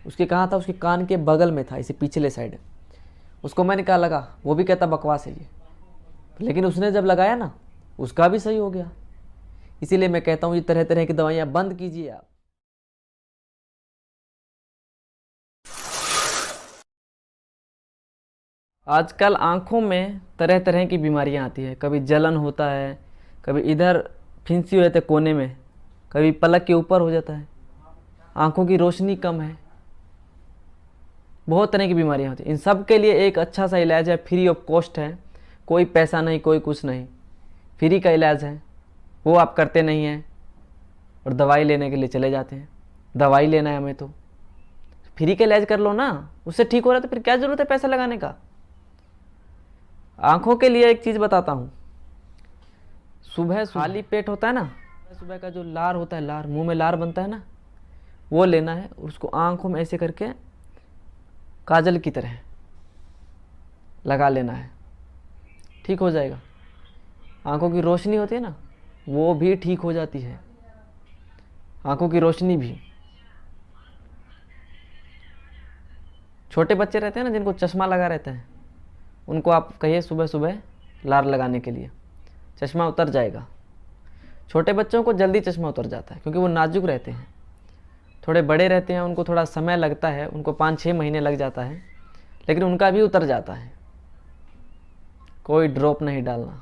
उसके कहाँ था, उसके कान के बगल में था, इसे पिछले साइड। उसको मैंने कहा लगा, वो भी कहता बकवास है ये, लेकिन उसने जब लगाया ना उसका भी सही हो गया। इसीलिए मैं कहता हूँ ये तरह तरह की दवाइयाँ बंद कीजिए आप। आजकल आँखों में तरह तरह की बीमारियाँ आती है, कभी जलन होता है, कभी इधर फिंसी हो जाते कोने में, कभी पलक के ऊपर हो जाता है, आँखों की रोशनी कम है, बहुत तरह की बीमारियाँ होती हैं। इन सब के लिए एक अच्छा सा इलाज है, फ्री ऑफ कॉस्ट है, कोई पैसा नहीं, कोई कुछ नहीं, फ्री का इलाज है। वो आप करते नहीं हैं और दवाई लेने के लिए चले जाते हैं। दवाई लेना है हमें तो फ्री का इलाज कर लो ना, उससे ठीक हो रहा है तो फिर क्या ज़रूरत है पैसा लगाने का। आँखों के लिए एक चीज़ बताता हूँ, सुबह खाली पेट होता है ना, सुबह का जो लार होता है, लार मुंह में लार बनता है ना, वो लेना है, उसको आँखों में ऐसे करके काजल की तरह लगा लेना है, ठीक हो जाएगा। आँखों की रोशनी होती है ना, वो भी ठीक हो जाती है, आँखों की रोशनी भी। छोटे बच्चे रहते हैं ना जिनको चश्मा लगा रहता है, उनको आप कहिए सुबह सुबह लार लगाने के लिए, चश्मा उतर जाएगा। छोटे बच्चों को जल्दी चश्मा उतर जाता है क्योंकि वो नाजुक रहते हैं। थोड़े बड़े रहते हैं उनको थोड़ा समय लगता है, उनको 5-6 महीने लग जाता है, लेकिन उनका भी उतर जाता है। कोई ड्रॉप नहीं डालना,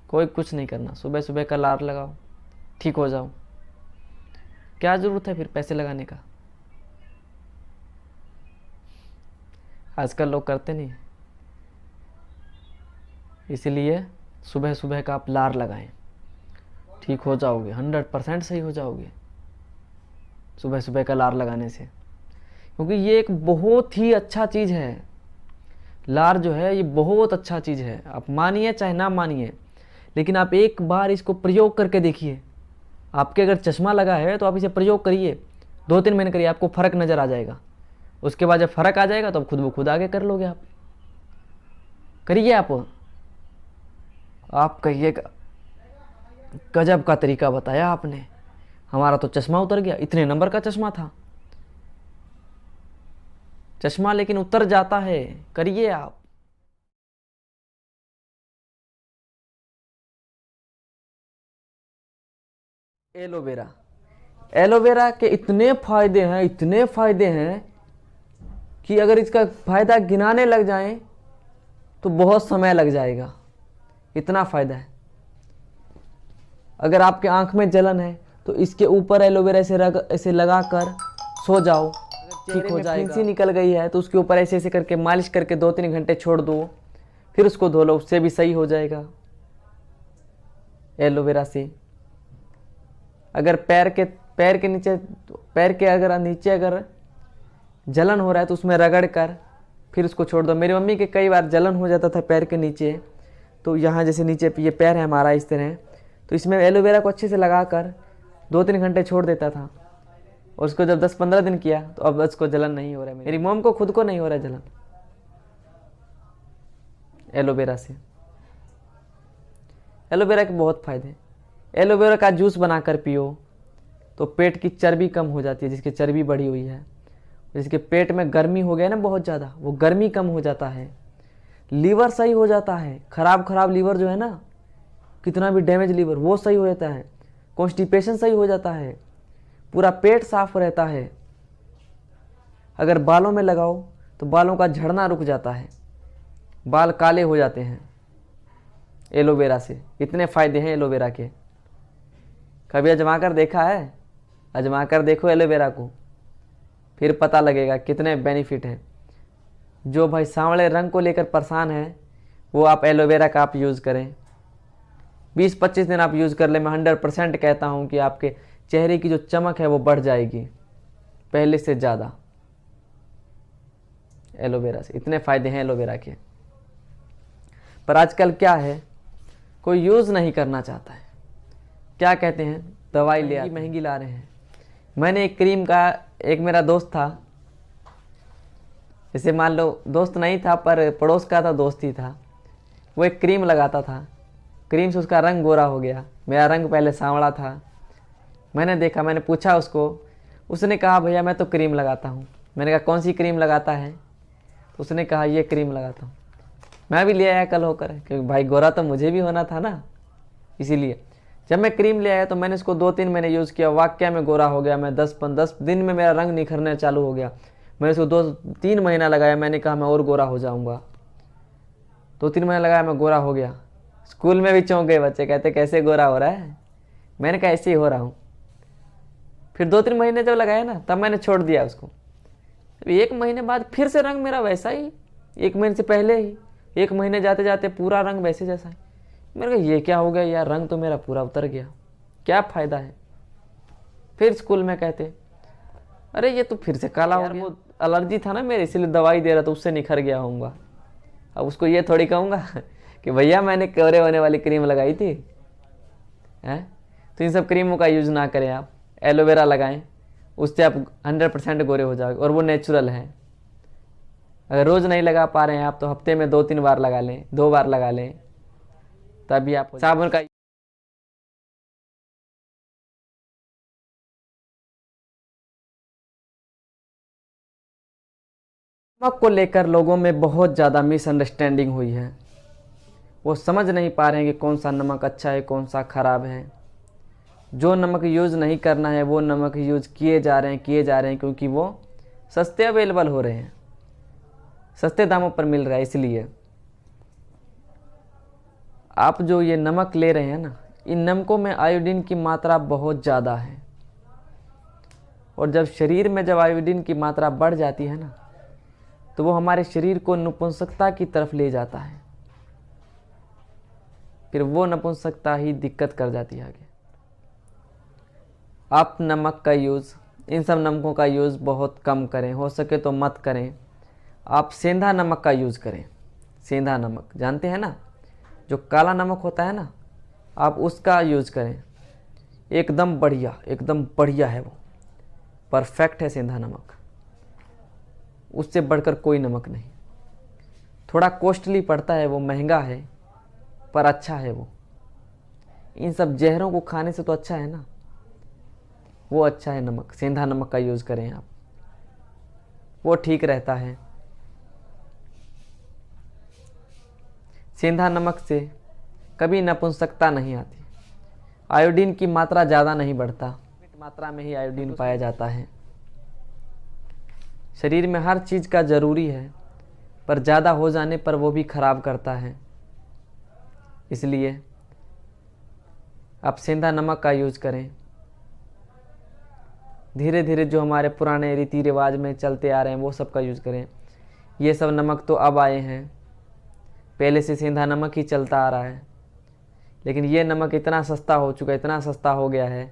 कोई कुछ नहीं करना, सुबह सुबह का लार लगाओ, ठीक हो जाओ। क्या ज़रूरत है फिर पैसे लगाने का। आजकल लोग करते नहीं, इसलिए सुबह सुबह का आप लार लगाएं, ठीक हो जाओगे, 100% सही हो जाओगे सुबह सुबह का लार लगाने से। क्योंकि ये एक बहुत ही अच्छा चीज़ है, लार जो है ये बहुत अच्छा चीज़ है। आप मानिए चाहे ना मानिए, लेकिन आप एक बार इसको प्रयोग करके देखिए। आपके अगर चश्मा लगा है तो आप इसे प्रयोग करिए, 2-3 महीने करिए, आपको फ़र्क नज़र आ जाएगा। उसके बाद जब फ़र्क आ जाएगा तो आप खुद ब खुद आगे कर लोगे। आप करिए, आप कहिएगा गजब का तरीका बताया आपने, हमारा तो चश्मा उतर गया। इतने नंबर का चश्मा था, चश्मा लेकिन उतर जाता है। करिए आप। एलोवेरा, एलोवेरा के इतने फ़ायदे हैं, इतने फ़ायदे हैं कि अगर इसका फ़ायदा गिनाने लग जाएं तो बहुत समय लग जाएगा, इतना फ़ायदा है। अगर आपके आंख में जलन है तो इसके ऊपर एलोवेरा ऐसे लगा कर सो जाओ, ठीक हो जाएगा। फिंसी निकल गई है तो उसके ऊपर ऐसे ऐसे करके मालिश करके 2-3 घंटे छोड़ दो, फिर उसको धो लो, उससे भी सही हो जाएगा एलोवेरा से। अगर पैर के नीचे, पैर के अगर नीचे अगर जलन हो रहा है तो उसमें रगड़ कर फिर उसको छोड़ दो। मेरी मम्मी के कई बार जलन हो जाता था पैर के नीचे, तो यहाँ जैसे नीचे ये पैर है हमारा इस तरह, तो इसमें एलोवेरा को अच्छे से लगा कर 2-3 घंटे छोड़ देता था, और उसको जब 10-15 दिन किया तो अब उसको जलन नहीं हो रहा है। मेरी मॉम को खुद को नहीं हो रहा है जलन एलोवेरा से। एलोवेरा के बहुत फ़ायदे हैं। एलोवेरा का जूस बनाकर पियो तो पेट की चर्बी कम हो जाती है, जिसकी चर्बी बढ़ी हुई है, जिसके पेट में गर्मी हो गया ना बहुत ज़्यादा, वो गर्मी कम हो जाता है। लीवर सही हो जाता है, खराब लीवर जो है ना, कितना भी डैमेज लीवर, वो सही हो जाता है। कॉन्स्टिपेशन सही हो जाता है, पूरा पेट साफ रहता है। अगर बालों में लगाओ तो बालों का झड़ना रुक जाता है, बाल काले हो जाते हैं एलोवेरा से। इतने फ़ायदे हैं एलोवेरा के। कभी आजमा कर देखा है? आजमा कर देखो एलोवेरा को, फिर पता लगेगा कितने बेनिफिट हैं। जो भाई सांवले रंग को लेकर परेशान है वो आप एलोवेरा का आप यूज़ करें, 20-25 दिन आप यूज़ कर ले, मैं 100% कहता हूँ कि आपके चेहरे की जो चमक है वो बढ़ जाएगी पहले से ज़्यादा। एलोवेरा से इतने फ़ायदे हैं एलोवेरा के, पर आजकल क्या है, कोई यूज़ नहीं करना चाहता है। क्या कहते हैं, दवाई ले आते, महंगी ला रहे हैं। मैंने एक क्रीम का, एक मेरा दोस्त था, जैसे मान लो दोस्त नहीं था पर पड़ोस का था, दोस्त ही था, वो एक क्रीम लगाता था, क्रीम से उसका रंग गोरा हो गया। मेरा रंग पहले सांवला था। मैंने देखा, मैंने पूछा उसको, उसने कहा भैया मैं तो क्रीम लगाता हूँ। मैंने कहा कौन सी क्रीम लगाता है, तो उसने कहा ये क्रीम लगाता हूँ। मैं भी ले आया कल होकर, क्योंकि भाई गोरा तो मुझे भी होना था ना, इसीलिए जब मैं क्रीम ले आया तो मैंने इसको 2-3 महीने यूज़ किया, वाकई में गोरा हो गया मैं। 10 दिन में मेरा रंग निखरने चालू हो गया। मैंने इसको 2-3 महीना लगाया, मैंने कहा मैं और गोरा हो जाऊँगा। 2-3 महीने लगाया, मैं गोरा हो गया। स्कूल में भी चौंक गए बच्चे, कहते कैसे गोरा हो रहा है। मैंने कहा ऐसे ही हो रहा हूँ। फिर 2-3 महीने जब लगाया ना, तब मैंने छोड़ दिया उसको। 1 महीने बाद फिर से रंग मेरा वैसा ही, 1 महीने से पहले ही, 1 महीने जाते जाते पूरा रंग वैसे जैसा है। मैंने कहा ये क्या हो गया यार, रंग तो मेरा पूरा उतर गया, क्या फ़ायदा है। फिर स्कूल में कहते अरे ये तो फिर से काला हो गया। वो एलर्जी था ना मेरे, इसलिए दवाई दे रहा था, उससे निखर गया होऊंगा। अब उसको ये थोड़ी कहूँगा कि भैया मैंने कोरे होने वाली क्रीम लगाई थी, हैं। तो इन सब क्रीमों का यूज़ ना करें आप, एलोवेरा लगाएं, उससे आप 100% गोरे हो जाओगे, और वो नेचुरल है। अगर रोज़ नहीं लगा पा रहे हैं आप, तो हफ्ते में 2-3 बार लगा लें, 2 बार लगा लें, तभी आप साबुन का नमक को लेकर लोगों में बहुत ज़्यादा मिसअंडरस्टैंडिंग हुई है। वो समझ नहीं पा रहे हैं कि कौन सा नमक अच्छा है, कौन सा ख़राब है। जो नमक यूज़ नहीं करना है वो नमक यूज़ किए जा रहे हैं, क्योंकि वो सस्ते अवेलेबल हो रहे हैं, सस्ते दामों पर मिल रहा है। इसलिए आप जो ये नमक ले रहे हैं ना, इन नमकों में आयोडीन की मात्रा बहुत ज़्यादा है, और जब शरीर में जब आयोडीन की मात्रा बढ़ जाती है ना, तो वो हमारे शरीर को नपुंसकता की तरफ ले जाता है। फिर वो नपुंसकता ही दिक्कत कर जाती है आगे। आप नमक का यूज़, इन सब नमकों का यूज़ बहुत कम करें, हो सके तो मत करें। आप सेंधा नमक का यूज़ करें। सेंधा नमक जानते हैं ना, जो काला नमक होता है ना, आप उसका यूज़ करें। एकदम बढ़िया है वो, परफेक्ट है सेंधा नमक, उससे बढ़कर कोई नमक नहीं। थोड़ा कॉस्टली पड़ता है वो, महंगा है, पर अच्छा है वो। इन सब जहरों को खाने से तो अच्छा है ना, वो अच्छा है नमक। सेंधा नमक का यूज़ करें आप, वो ठीक रहता है। सेंधा नमक से कभी नपुंसकता नहीं आती, आयोडीन की मात्रा ज़्यादा नहीं बढ़ता, मात्रा में ही आयोडीन पाया जाता है। शरीर में हर चीज़ का ज़रूरी है, पर ज़्यादा हो जाने पर वो भी खराब करता है। इसलिए आप सेंधा नमक का यूज़ करें। धीरे धीरे जो हमारे पुराने रीति रिवाज में चलते आ रहे हैं वो सब का यूज़ करें। ये सब नमक तो अब आए हैं, पहले से सेंधा नमक ही चलता आ रहा है, लेकिन ये नमक इतना सस्ता हो चुका है, इतना सस्ता हो गया है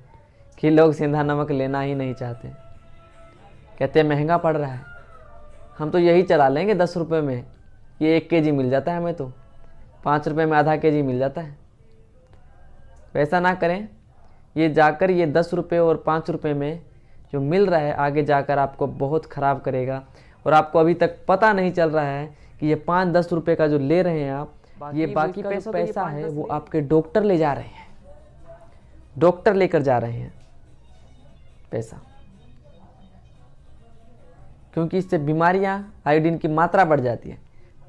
कि लोग सेंधा नमक लेना ही नहीं चाहते। कहते हैं महंगा पड़ रहा है, हम तो यही चला लेंगे 10 रुपये में, ये 1 kg मिल जाता है हमें, तो 5 रुपये में आधा kg मिल जाता है। वैसा ना करें, ये जाकर ये 10 रुपये और 5 रुपये में जो मिल रहा है, आगे जाकर आपको बहुत ख़राब करेगा। और आपको अभी तक पता नहीं चल रहा है कि ये 5-10 रुपये का जो ले रहे हैं आप, ये बाकी पैसा है वो आपके डॉक्टर ले जा रहे हैं, डॉक्टर लेकर जा रहे हैं पैसा, क्योंकि इससे बीमारियां, आयोडीन की मात्रा बढ़ जाती है।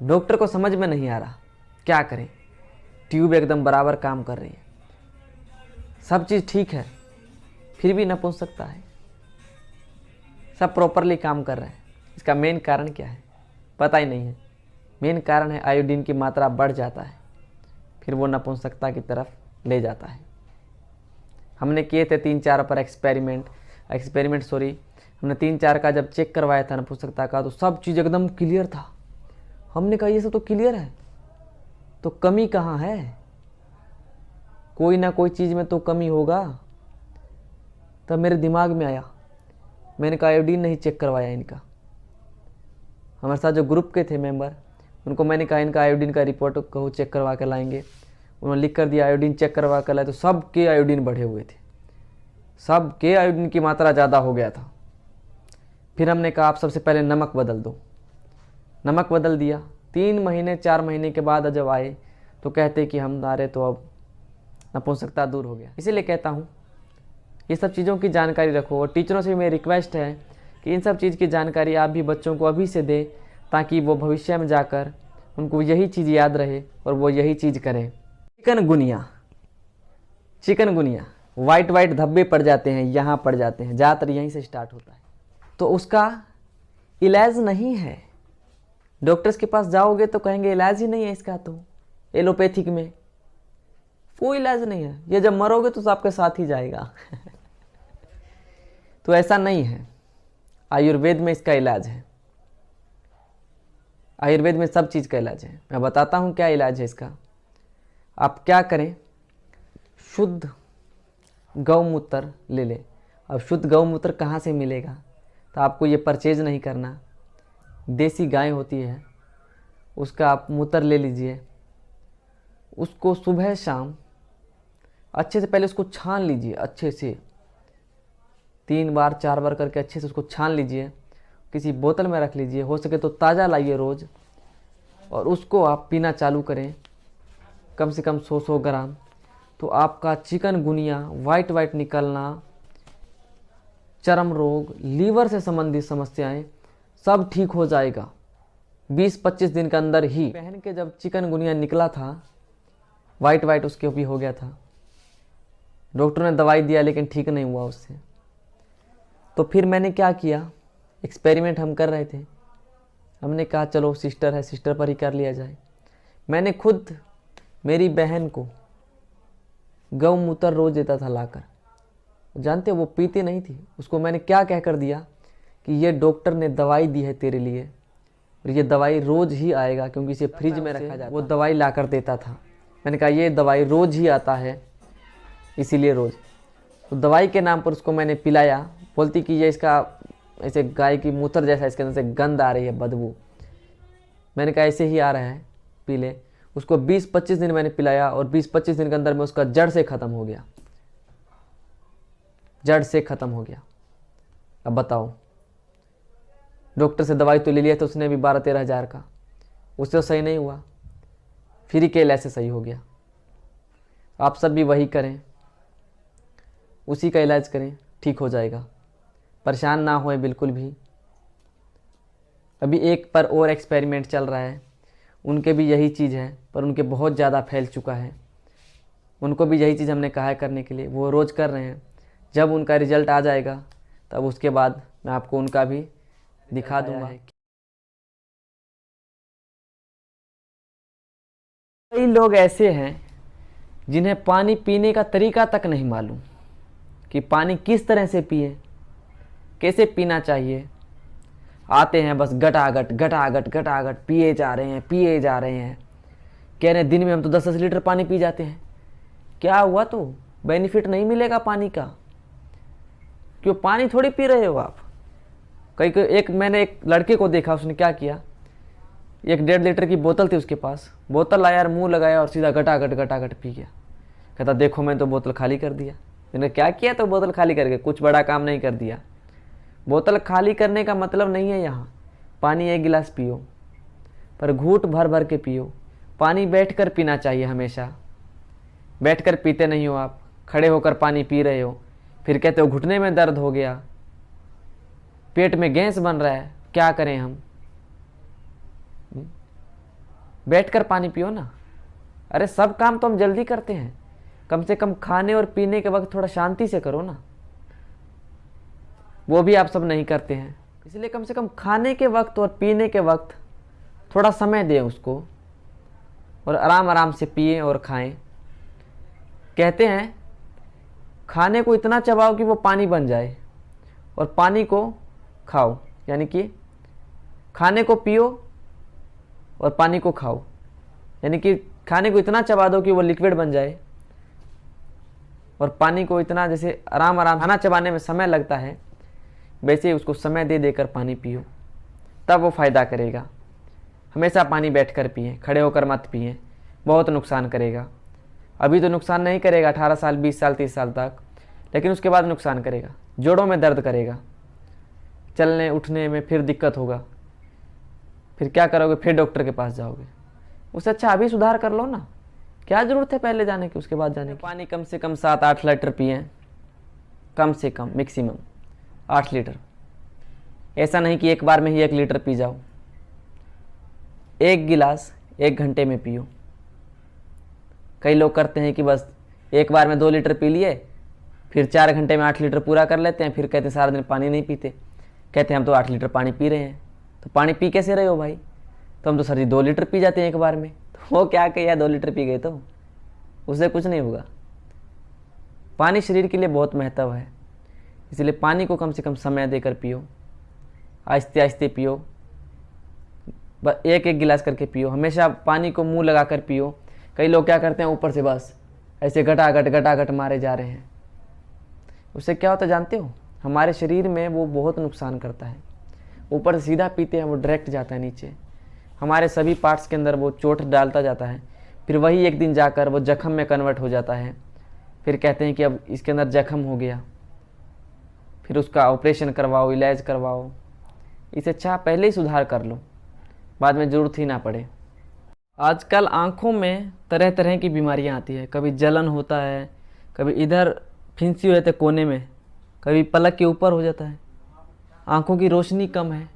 डॉक्टर को समझ में नहीं आ रहा क्या करें, ट्यूब एकदम बराबर काम कर रही है, सब चीज़ ठीक है, फिर भी नपुंसकता है, सब प्रॉपरली काम कर रहे हैं। इसका मेन कारण क्या है पता ही नहीं है। मेन कारण है आयोडीन की मात्रा बढ़ जाता है, फिर वो नपुंसकता की तरफ ले जाता है। हमने किए थे 3-4 पर एक्सपेरिमेंट, हमने 3-4 का जब चेक करवाया था नपुंसकता का, तो सब चीज़ एकदम क्लियर था। हमने कहा ये सब तो क्लियर है, तो कमी कहाँ है। कोई ना कोई चीज़ में तो कमी होगा। तब मेरे दिमाग में आया, मैंने कहा आयोडीन नहीं चेक करवाया इनका। हमारे साथ जो ग्रुप के थे मेंबर, उनको मैंने कहा इनका आयोडीन का रिपोर्ट कहो चेक करवा कर लाएंगे। उन्होंने लिख कर दिया आयोडीन चेक करवा कर लाए, तो सबके आयोडीन बढ़े हुए थे, सबके आयोडीन की मात्रा ज़्यादा हो गया था। फिर हमने कहा आप सबसे पहले नमक बदल दो। नमक बदल दिया। 3 महीने 4 महीने के बाद जब आए तो कहते कि हमारे तो अब नपुंसकता दूर हो गया। इसीलिए कहता हूँ ये सब चीज़ों की जानकारी रखो। और टीचरों से मेरी रिक्वेस्ट है कि इन सब चीज़ की जानकारी आप भी बच्चों को अभी से दें, ताकि वो भविष्य में जाकर उनको यही चीज़ याद रहे और वो यही चीज़ करें। चिकनगुनिया, चिकनगुनिया वाइट वाइट धब्बे पड़ जाते हैं, यहाँ पड़ जाते हैं, ज़्यादातर यहीं से स्टार्ट होता है। तो उसका इलाज नहीं है। डॉक्टर्स के पास जाओगे तो कहेंगे इलाज ही नहीं है इसका, तो एलोपैथिक में कोई इलाज नहीं है, ये जब मरोगे तो आपके साथ ही जाएगा। तो ऐसा नहीं है, आयुर्वेद में इसका इलाज है। आयुर्वेद में सब चीज़ का इलाज है। मैं बताता हूँ क्या इलाज है इसका। आप क्या करें, शुद्ध गौमूत्र ले लें। अब शुद्ध गौमूत्र कहाँ से मिलेगा, तो आपको ये परचेज नहीं करना। देसी गाय होती है, उसका आप मूत्र ले लीजिए, उसको सुबह शाम अच्छे से पहले उसको छान लीजिए, अच्छे से 3 बार 4 बार करके अच्छे से उसको छान लीजिए, किसी बोतल में रख लीजिए, हो सके तो ताज़ा लाइए रोज़, और उसको आप पीना चालू करें कम से कम 100 ग्राम। तो आपका चिकनगुनिया, वाइट वाइट निकलना, चर्म रोग, लीवर से संबंधित समस्याएं सब ठीक हो जाएगा 20-25 दिन के अंदर ही। बहन के जब चिकनगुनिया निकला था, वाइट वाइट उसके भी हो गया था, डॉक्टर ने दवाई दिया लेकिन ठीक नहीं हुआ उससे। तो फिर मैंने क्या किया, एक्सपेरिमेंट हम कर रहे थे, हमने कहा चलो सिस्टर है, सिस्टर पर ही कर लिया जाए। मैंने खुद मेरी बहन को गौमूत्र रोज़ देता था लाकर। जानते वो पीती नहीं थी, उसको मैंने क्या कह कर दिया कि ये डॉक्टर ने दवाई दी है तेरे लिए, और ये दवाई रोज़ ही आएगा, क्योंकि इसे फ्रिज में रखा जाता है। वो दवाई ला कर देता था। मैंने कहा ये दवाई रोज़ ही आता है, इसीलिए रोज़। तो दवाई के नाम पर उसको मैंने पिलाया। बोलती कि ये इसका ऐसे गाय की मूत्र जैसा इसके अंदर से गंध आ रही है, बदबू। मैंने कहा ऐसे ही आ रहा है, पी ले। उसको 20-25 दिन मैंने पिलाया, और 20-25 दिन के अंदर में उसका जड़ से ख़त्म हो गया, जड़ से ख़त्म हो गया। अब बताओ, डॉक्टर से दवाई तो ले लिया था उसने भी 12-13 हज़ार का, उससे तो सही नहीं हुआ, फ्री के इलाज से सही हो गया। आप सब भी वही करें, उसी का इलाज करें, ठीक हो जाएगा। परेशान ना होए बिल्कुल भी। अभी एक पर और एक्सपेरिमेंट चल रहा है, उनके भी यही चीज़ है, पर उनके बहुत ज़्यादा फैल चुका है। उनको भी यही चीज़ हमने कहा है करने के लिए, वो रोज़ कर रहे हैं। जब उनका रिजल्ट आ जाएगा तब उसके बाद मैं आपको उनका भी दिखा दूंगा। कई लोग ऐसे हैं जिन्हें पानी पीने का तरीका तक नहीं मालूम कि पानी किस तरह से पिए, कैसे पीना चाहिए। आते हैं बस गटागट गटागट गटागट पिए जा रहे हैं, पिए जा रहे हैं, कह रहे हैं दिन में हम तो 10-10 लीटर पानी पी जाते हैं। क्या हुआ, तो बेनिफिट नहीं मिलेगा पानी का, क्यों पानी थोड़ी पी रहे हो आप। मैंने एक लड़के को देखा, उसने क्या किया, 1-1.5 लीटर की बोतल थी उसके पास, बोतल लाया और मुंह लगाया और सीधा गटागट गटागट पी गया। कहता देखो मैं तो बोतल खाली कर दिया। मैंने क्या किया, तो बोतल खाली करके कुछ बड़ा काम नहीं कर दिया। बोतल खाली करने का मतलब नहीं है यहाँ पानी 1 गिलास पियो, पर घूंट भर भर के पियो। पानी बैठकर पीना चाहिए हमेशा। बैठकर पीते नहीं हो आप, खड़े होकर पानी पी रहे हो, फिर कहते हो घुटने में दर्द हो गया, पेट में गैस बन रहा है, क्या करें हम। बैठकर पानी पियो ना। अरे सब काम तो हम जल्दी करते हैं, कम से कम खाने और पीने के वक्त थोड़ा शांति से करो ना, वो भी आप सब नहीं करते हैं। इसलिए कम से कम खाने के वक्त और पीने के वक्त थोड़ा समय दें उसको, और आराम आराम से पिए और खाएं। कहते हैं खाने को इतना चबाओ कि वो पानी बन जाए, और पानी को खाओ, यानी कि खाने को पियो और पानी को खाओ, यानी कि खाने को इतना चबा दो कि वो लिक्विड बन जाए, और पानी को इतना जैसे आराम आराम खाना चबाने में समय लगता है, वैसे ही उसको समय दे देकर पानी पियो, तब वो फ़ायदा करेगा। हमेशा पानी बैठकर पिएं, खड़े होकर मत पिएं, बहुत नुकसान करेगा। अभी तो नुकसान नहीं करेगा 18 साल 20 साल 30 साल तक, लेकिन उसके बाद नुकसान करेगा। जोड़ों में दर्द करेगा, चलने उठने में फिर दिक्कत होगा, फिर क्या करोगे, फिर डॉक्टर के पास जाओगे। उससे अच्छा अभी सुधार कर लो ना, क्या ज़रूरत है पहले जाने की उसके बाद जाने की। पानी कम से कम 7-8 लीटर पिएं, कम से कम मैक्सिमम 8 लीटर। ऐसा नहीं कि एक बार में ही 1 लीटर पी जाओ। 1 गिलास 1 घंटे में पियो। कई लोग करते हैं कि बस एक बार में 2 लीटर पी लिए, फिर 4 घंटे में 8 लीटर पूरा कर लेते हैं, फिर कहते हैं सारा दिन पानी नहीं पीते, कहते हैं हम तो 8 लीटर पानी पी रहे हैं। तो पानी पी कैसे रहे हो भाई? तो हम तो सर जी 2 लीटर पी जाते हैं एक बार में। तो वो क्या किया, 2 लीटर पी गए तो उससे कुछ नहीं होगा। पानी शरीर के लिए बहुत महत्व है, इसलिए पानी को कम से कम समय देकर पियो, आहिस्ते आहिस्ते पियो, बस 1-1 गिलास करके पियो। हमेशा पानी को मुंह लगा कर पियो। कई लोग क्या करते हैं, ऊपर से बस ऐसे घटाघट मारे जा रहे हैं। उससे क्या होता है जानते हो? हमारे शरीर में वो बहुत नुकसान करता है। ऊपर से सीधा पीते हैं, वो डायरेक्ट जाता है नीचे, हमारे सभी पार्ट्स के अंदर वो चोट डालता जाता है। फिर वही एक दिन जाकर वो जख्म में कन्वर्ट हो जाता है। फिर कहते हैं कि अब इसके अंदर जख्म हो गया, फिर उसका ऑपरेशन करवाओ, इलाज करवाओ। इससे अच्छा पहले ही सुधार कर लो, बाद में ज़रूरत ही ना पड़े। आजकल आँखों में तरह तरह की बीमारियाँ आती है। कभी जलन होता है, कभी इधर फिंसी हो जाते कोने में, कभी पलक के ऊपर हो जाता है, आँखों की रोशनी कम है,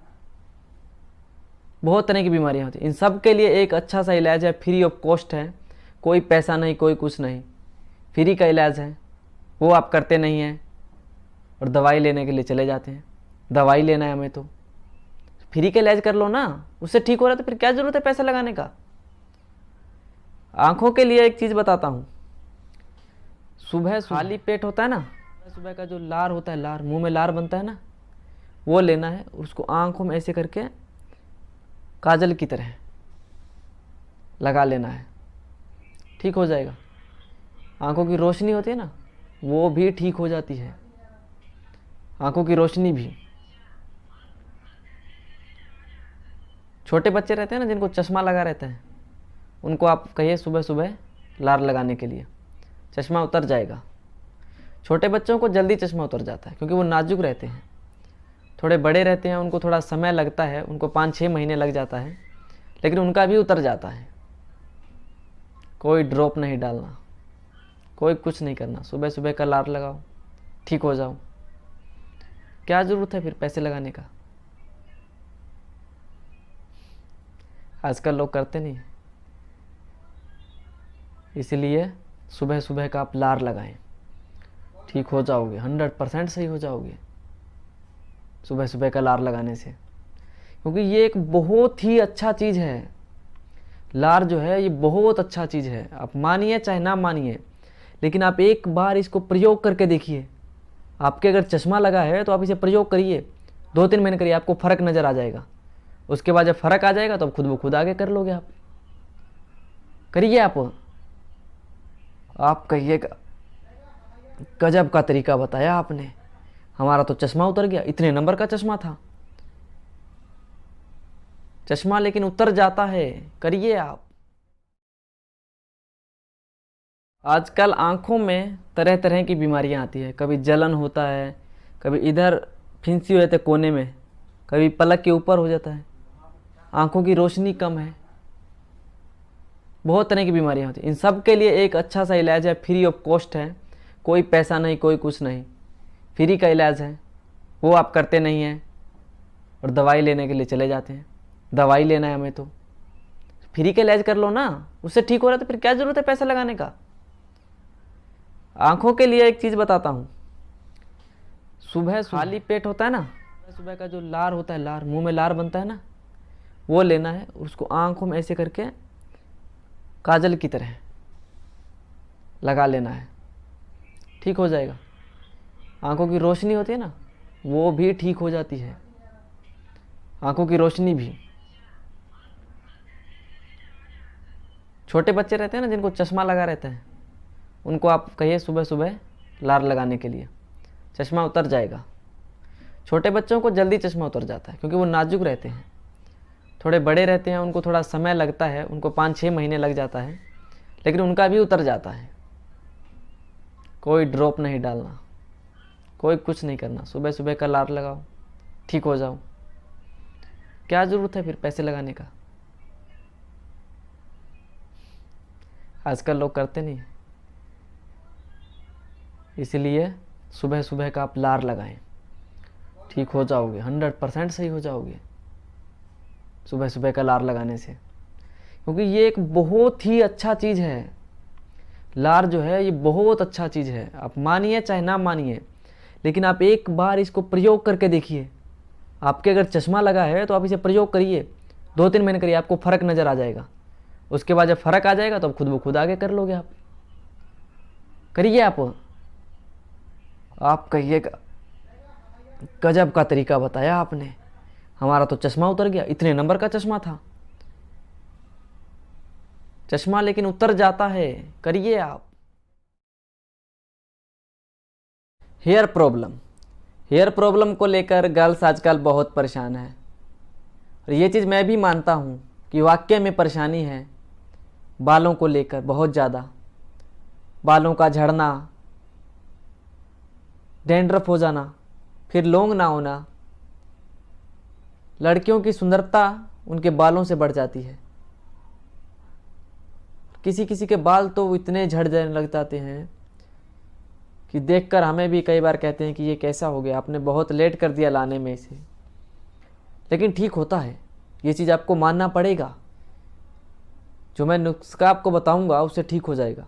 बहुत तरह की बीमारियाँ होती हैं। इन सब के लिए एक अच्छा सा इलाज है, फ्री ऑफ कॉस्ट है, कोई पैसा नहीं, कोई कुछ नहीं, फ्री का इलाज है। वो आप करते नहीं हैं और दवाई लेने के लिए चले जाते हैं। दवाई लेना है हमें तो फ्री का इलाज कर लो ना, उससे ठीक हो रहा है तो फिर क्या ज़रूरत है पैसा लगाने का। आँखों के लिए एक चीज़ बताता हूँ, सुबह खाली पेट होता है ना, सुबह का जो लार होता है, लार मुंह में लार बनता है ना, वो लेना है, उसको आँखों में ऐसे करके काजल की तरह लगा लेना है, ठीक हो जाएगा। आँखों की रोशनी होती है ना, वो भी ठीक हो जाती है, आँखों की रोशनी भी। छोटे बच्चे रहते हैं ना जिनको चश्मा लगा रहता है, उनको आप कहिए सुबह सुबह लार लगाने के लिए, चश्मा उतर जाएगा। छोटे बच्चों को जल्दी चश्मा उतर जाता है क्योंकि वो नाजुक रहते हैं। थोड़े बड़े रहते हैं उनको थोड़ा समय लगता है, उनको 5-6 महीने लग जाता है, लेकिन उनका भी उतर जाता है। कोई ड्रॉप नहीं डालना, कोई कुछ नहीं करना, सुबह सुबह का लार लगाओ, ठीक हो जाओ। क्या ज़रूरत है फिर पैसे लगाने का? आजकल लोग करते नहीं, इसलिए सुबह सुबह का आप लार लगाएं, ठीक हो जाओगे, 100% सही हो जाओगे सुबह सुबह का लार लगाने से। क्योंकि ये एक बहुत ही अच्छा चीज़ है, लार जो है ये बहुत अच्छा चीज़ है। आप मानिए चाहे ना मानिए, लेकिन आप एक बार इसको प्रयोग करके देखिए। आपके अगर चश्मा लगा है तो आप इसे प्रयोग करिए, 2-3 महीने करिए, आपको फ़र्क नज़र आ जाएगा। उसके बाद जब फ़र्क आ जाएगा तो अब खुद ब खुद आगे कर लोगे। आप करिए, आप कहिएगा गजब का तरीका बताया आपने, हमारा तो चश्मा उतर गया। इतने नंबर का चश्मा था, चश्मा लेकिन उतर जाता है। करिए आप। आजकल आँखों में तरह तरह की बीमारियाँ आती है। कभी जलन होता है, कभी इधर फिंसी हो जाते है कोने में, कभी पलक के ऊपर हो जाता है, आँखों की रोशनी कम है, बहुत तरह की बीमारियाँ होती हैं। इन सब के लिए एक अच्छा सा इलाज है, फ्री ऑफ कॉस्ट है, कोई पैसा नहीं, कोई कुछ नहीं, फ्री का इलाज है। वो आप करते नहीं हैं और दवाई लेने के लिए चले जाते हैं। दवाई लेना है हमें तो फ्री का इलाज कर लो ना, उससे ठीक हो रहा है तो फिर क्या ज़रूरत है पैसा लगाने का। आँखों के लिए एक चीज़ बताता हूँ, सुबह खाली पेट होता है ना, सुबह का जो लार होता है, लार मुंह में लार बनता है ना, वो लेना है, उसको आँखों में ऐसे करके काजल की तरह लगा लेना है, ठीक हो जाएगा। आँखों की रोशनी होती है ना, वो भी ठीक हो जाती है, आँखों की रोशनी भी। छोटे बच्चे रहते हैं ना जिनको चश्मा लगा रहता है, उनको आप कहिए सुबह सुबह लार लगाने के लिए, चश्मा उतर जाएगा। छोटे बच्चों को जल्दी चश्मा उतर जाता है क्योंकि वो नाजुक रहते हैं। थोड़े बड़े रहते हैं उनको थोड़ा समय लगता है, उनको 5-6 महीने लग जाता है, लेकिन उनका भी उतर जाता है। कोई ड्रॉप नहीं डालना, कोई कुछ नहीं करना, सुबह सुबह का लार लगाओ, ठीक हो जाओ। क्या ज़रूरत है फिर पैसे लगाने का? आजकल लोग करते नहीं, इसलिए सुबह सुबह का आप लार लगाएं, ठीक हो जाओगे, 100% सही हो जाओगे सुबह सुबह का लार लगाने से। क्योंकि ये एक बहुत ही अच्छा चीज़ है, लार जो है ये बहुत अच्छा चीज़ है। आप मानिए चाहे ना मानिए, लेकिन आप एक बार इसको प्रयोग करके देखिए। आपके अगर चश्मा लगा है तो आप इसे प्रयोग करिए, 2-3 महीने करिए, आपको फ़र्क नज़र आ जाएगा। उसके बाद जब फ़र्क आ जाएगा तो खुद ब खुद आगे कर लोगे। आप करिए, आप कहिएगा गजब का तरीका बताया आपने, हमारा तो चश्मा उतर गया। इतने नंबर का चश्मा था, चश्मा लेकिन उतर जाता है। करिए आप। हेयर प्रॉब्लम, हेयर प्रॉब्लम को लेकर गर्ल्स आजकल बहुत परेशान है, और ये चीज़ मैं भी मानता हूँ कि वाकई में परेशानी है। बालों को लेकर बहुत ज़्यादा, बालों का झड़ना, डैंड्रफ हो जाना, फिर लॉन्ग ना होना। लड़कियों की सुंदरता उनके बालों से बढ़ जाती है। किसी किसी के बाल तो इतने झड़ जाने लग जाते हैं कि देखकर हमें भी कई बार कहते हैं कि ये कैसा हो गया, आपने बहुत लेट कर दिया लाने में इसे। लेकिन ठीक होता है, ये चीज़ आपको मानना पड़ेगा। जो मैं नुस्खा आपको बताऊंगा उससे ठीक हो जाएगा।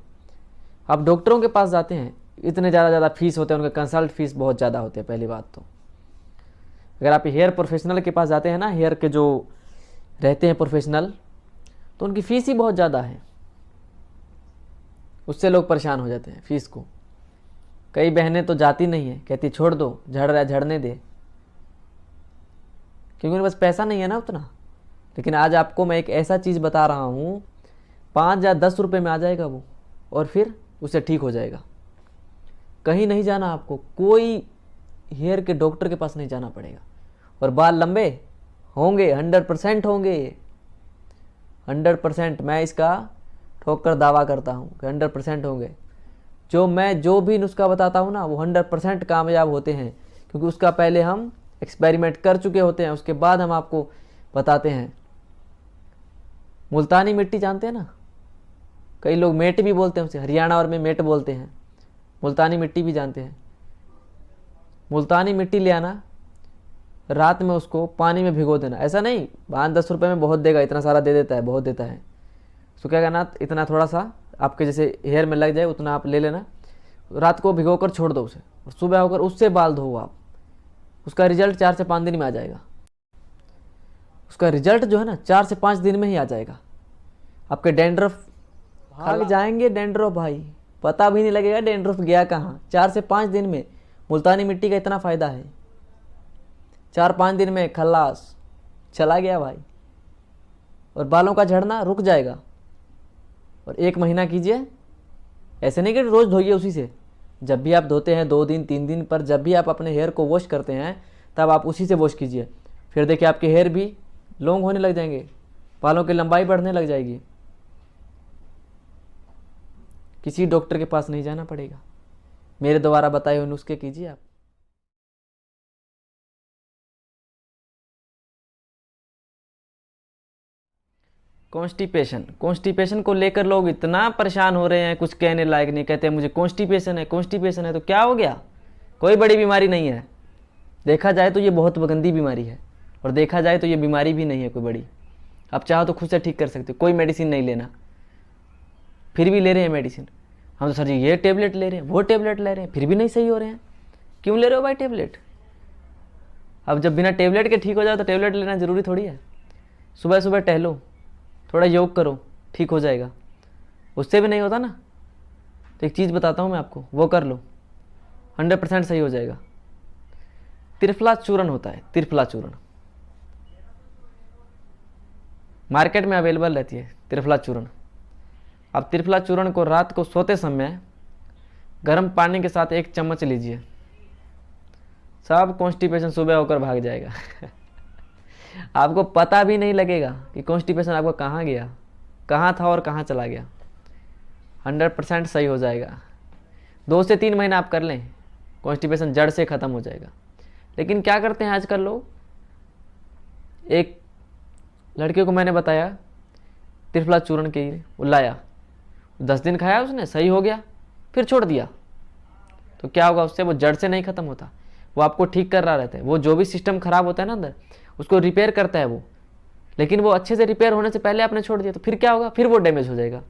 आप डॉक्टरों के पास जाते हैं, इतने ज़्यादा फीस होते हैं, उनके कंसल्ट फीस बहुत ज़्यादा होते हैं। पहली बात तो अगर आप हेयर प्रोफेशनल के पास जाते हैं ना, हेयर के जो रहते हैं प्रोफेशनल, तो उनकी फ़ीस ही बहुत ज़्यादा है। उससे लोग परेशान हो जाते हैं फ़ीस को। कई बहनें तो जाती नहीं है, कहती छोड़ दो, झड़ रहा है झड़ने दे, क्योंकि उनके पास पैसा नहीं है ना उतना। लेकिन आज आपको मैं एक ऐसा चीज़ बता रहा हूँ, 5 या 10 रुपये में आ जाएगा वो, और फिर उसे ठीक हो जाएगा। कहीं नहीं जाना आपको, कोई हेयर के डॉक्टर के पास नहीं जाना पड़ेगा, और बाल लंबे होंगे, 100% होंगे। 100% मैं इसका ठोक कर दावा करता हूँ कि 100% होंगे। जो भी नुस्खा बताता हूँ ना, वो 100% कामयाब होते हैं, क्योंकि उसका पहले हम एक्सपेरिमेंट कर चुके होते हैं, उसके बाद हम आपको बताते हैं। मुल्तानी मिट्टी जानते हैं ना, कई लोग मेट भी बोलते हैं उसे, हरियाणा और में मेट बोलते हैं। मुल्तानी मिट्टी भी जानते हैं। मुल्तानी मिट्टी ले आना, रात में उसको पानी में भिगो देना। ऐसा नहीं 5-10 रुपये में बहुत देगा, इतना सारा दे देता है, बहुत देता है। तो क्या करना, इतना थोड़ा सा आपके जैसे हेयर में लग जाए उतना आप ले लेना, रात को भिगो कर छोड़ दो उसे, और सुबह होकर उससे बाल धो आप। उसका रिजल्ट 4 से 5 दिन में आ जाएगा। उसका रिजल्ट जो है ना 4 से 5 दिन में ही आ जाएगा। आपके डैंड्रफ भाग जाएंगे, डैंड्रफ भाई पता भी नहीं लगेगा डैंड्रफ गया कहाँ। 4 से 5 दिन में मुल्तानी मिट्टी का इतना फ़ायदा है, 4-5 दिन में खल्लास, चला गया भाई। और बालों का झड़ना रुक जाएगा। और 1 महीना कीजिए, ऐसे नहीं कि रोज़ धोइए उसी से। जब भी आप धोते हैं 2 दिन 3 दिन पर, जब भी आप अपने हेयर को वॉश करते हैं, तब आप उसी से वॉश कीजिए। फिर देखिए आपके हेयर भी लॉन्ग होने लग जाएंगे, बालों की लंबाई बढ़ने लग जाएगी। किसी डॉक्टर के पास नहीं जाना पड़ेगा, मेरे द्वारा बताए हुए नुस्खे कीजिए आप। कॉन्स्टिपेशन, कॉन्स्टिपेशन को लेकर लोग इतना परेशान हो रहे हैं, कुछ कहने लायक नहीं। कहते हैं मुझे कॉन्स्टिपेशन है, कॉन्स्टिपेशन है। तो क्या हो गया? कोई बड़ी बीमारी नहीं है। देखा जाए तो ये बहुत गंदी बीमारी है, और देखा जाए तो ये बीमारी भी नहीं है कोई बड़ी। आप चाहो तो खुद से ठीक कर सकते हो, कोई मेडिसिन नहीं लेना। फिर भी ले रहे हैं मेडिसिन। हम तो सर जी ये टेबलेट ले रहे हैं, वो टेबलेट ले रहे हैं, फिर भी नहीं सही हो रहे हैं। क्यों ले रहे हो भाई टेबलेट? अब जब बिना टेबलेट के ठीक हो जाओ तो टेबलेट लेना ज़रूरी थोड़ी है। सुबह सुबह टहलो, थोड़ा योग करो, ठीक हो जाएगा। उससे भी नहीं होता ना, तो एक चीज़ बताता हूँ मैं आपको, वो कर लो, 100% सही हो जाएगा। त्रिफला चूर्ण होता है, त्रिफला चूर्ण मार्केट में अवेलेबल रहती है त्रिफला चूर्ण। आप त्रिफला चूर्ण को रात को सोते समय गर्म पानी के साथ 1 चम्मच लीजिए, सब कॉन्स्टिपेशन सुबह होकर भाग जाएगा। आपको पता भी नहीं लगेगा कि कॉन्स्टिपेशन आपको कहाँ गया, कहाँ था और कहाँ चला गया। 100% सही हो जाएगा। 2 से 3 महीना आप कर लें, कॉन्स्टिपेशन जड़ से ख़त्म हो जाएगा। लेकिन क्या करते हैं आजकल लोग, एक लड़के को मैंने बताया त्रिफला चूर्ण के वो लाया, 10 दिन खाया उसने, सही हो गया, फिर छोड़ दिया। तो क्या होगा उससे, वो जड़ से नहीं ख़त्म होता, वो आपको ठीक कर रहा रहता है। वो जो भी सिस्टम खराब होता है ना अंदर, उसको रिपेयर करता है वो। लेकिन वो अच्छे से रिपेयर होने से पहले आपने छोड़ दिया तो फिर क्या होगा, फिर वो डैमेज हो जाएगा।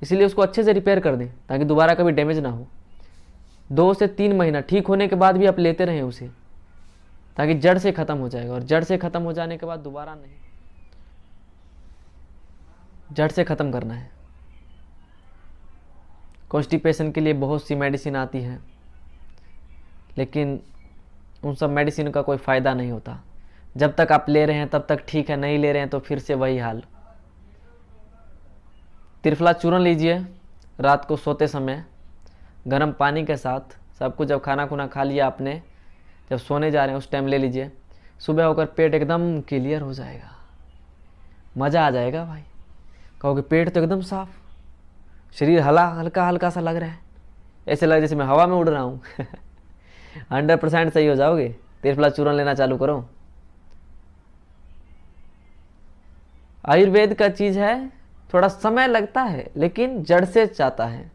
इसीलिए उसको अच्छे से रिपेयर कर दें ताकि दोबारा कभी डैमेज ना हो। 2 से 3 महीना ठीक होने के बाद भी आप लेते रहें उसे, ताकि जड़ से ख़त्म हो जाएगा। और जड़ से ख़त्म हो जाने के बाद दोबारा नहीं, जड़ से ख़त्म करना है। कॉन्स्टिपेशन के लिए बहुत सी मेडिसिन आती हैं, लेकिन उन सब मेडिसिन का कोई फ़ायदा नहीं होता। जब तक आप ले रहे हैं तब तक ठीक है, नहीं ले रहे हैं तो फिर से वही हाल। त्रिफला चूर्ण लीजिए, रात को सोते समय गर्म पानी के साथ, सब कुछ जब खाना खुना खा लिया आपने, जब सोने जा रहे हैं उस टाइम ले लीजिए। सुबह होकर पेट एकदम क्लियर हो जाएगा, मज़ा आ जाएगा भाई। कहोगे पेट तो एकदम साफ, शरीर हल्का हल्का सा लग रहा है, ऐसे लग जैसे मैं हवा में उड़ रहा हूँ। 100% सही हो जाओगे। त्रिफला चूर्ण लेना चालू करो। आयुर्वेद का चीज़ है, थोड़ा समय लगता है लेकिन जड़ से जाता है,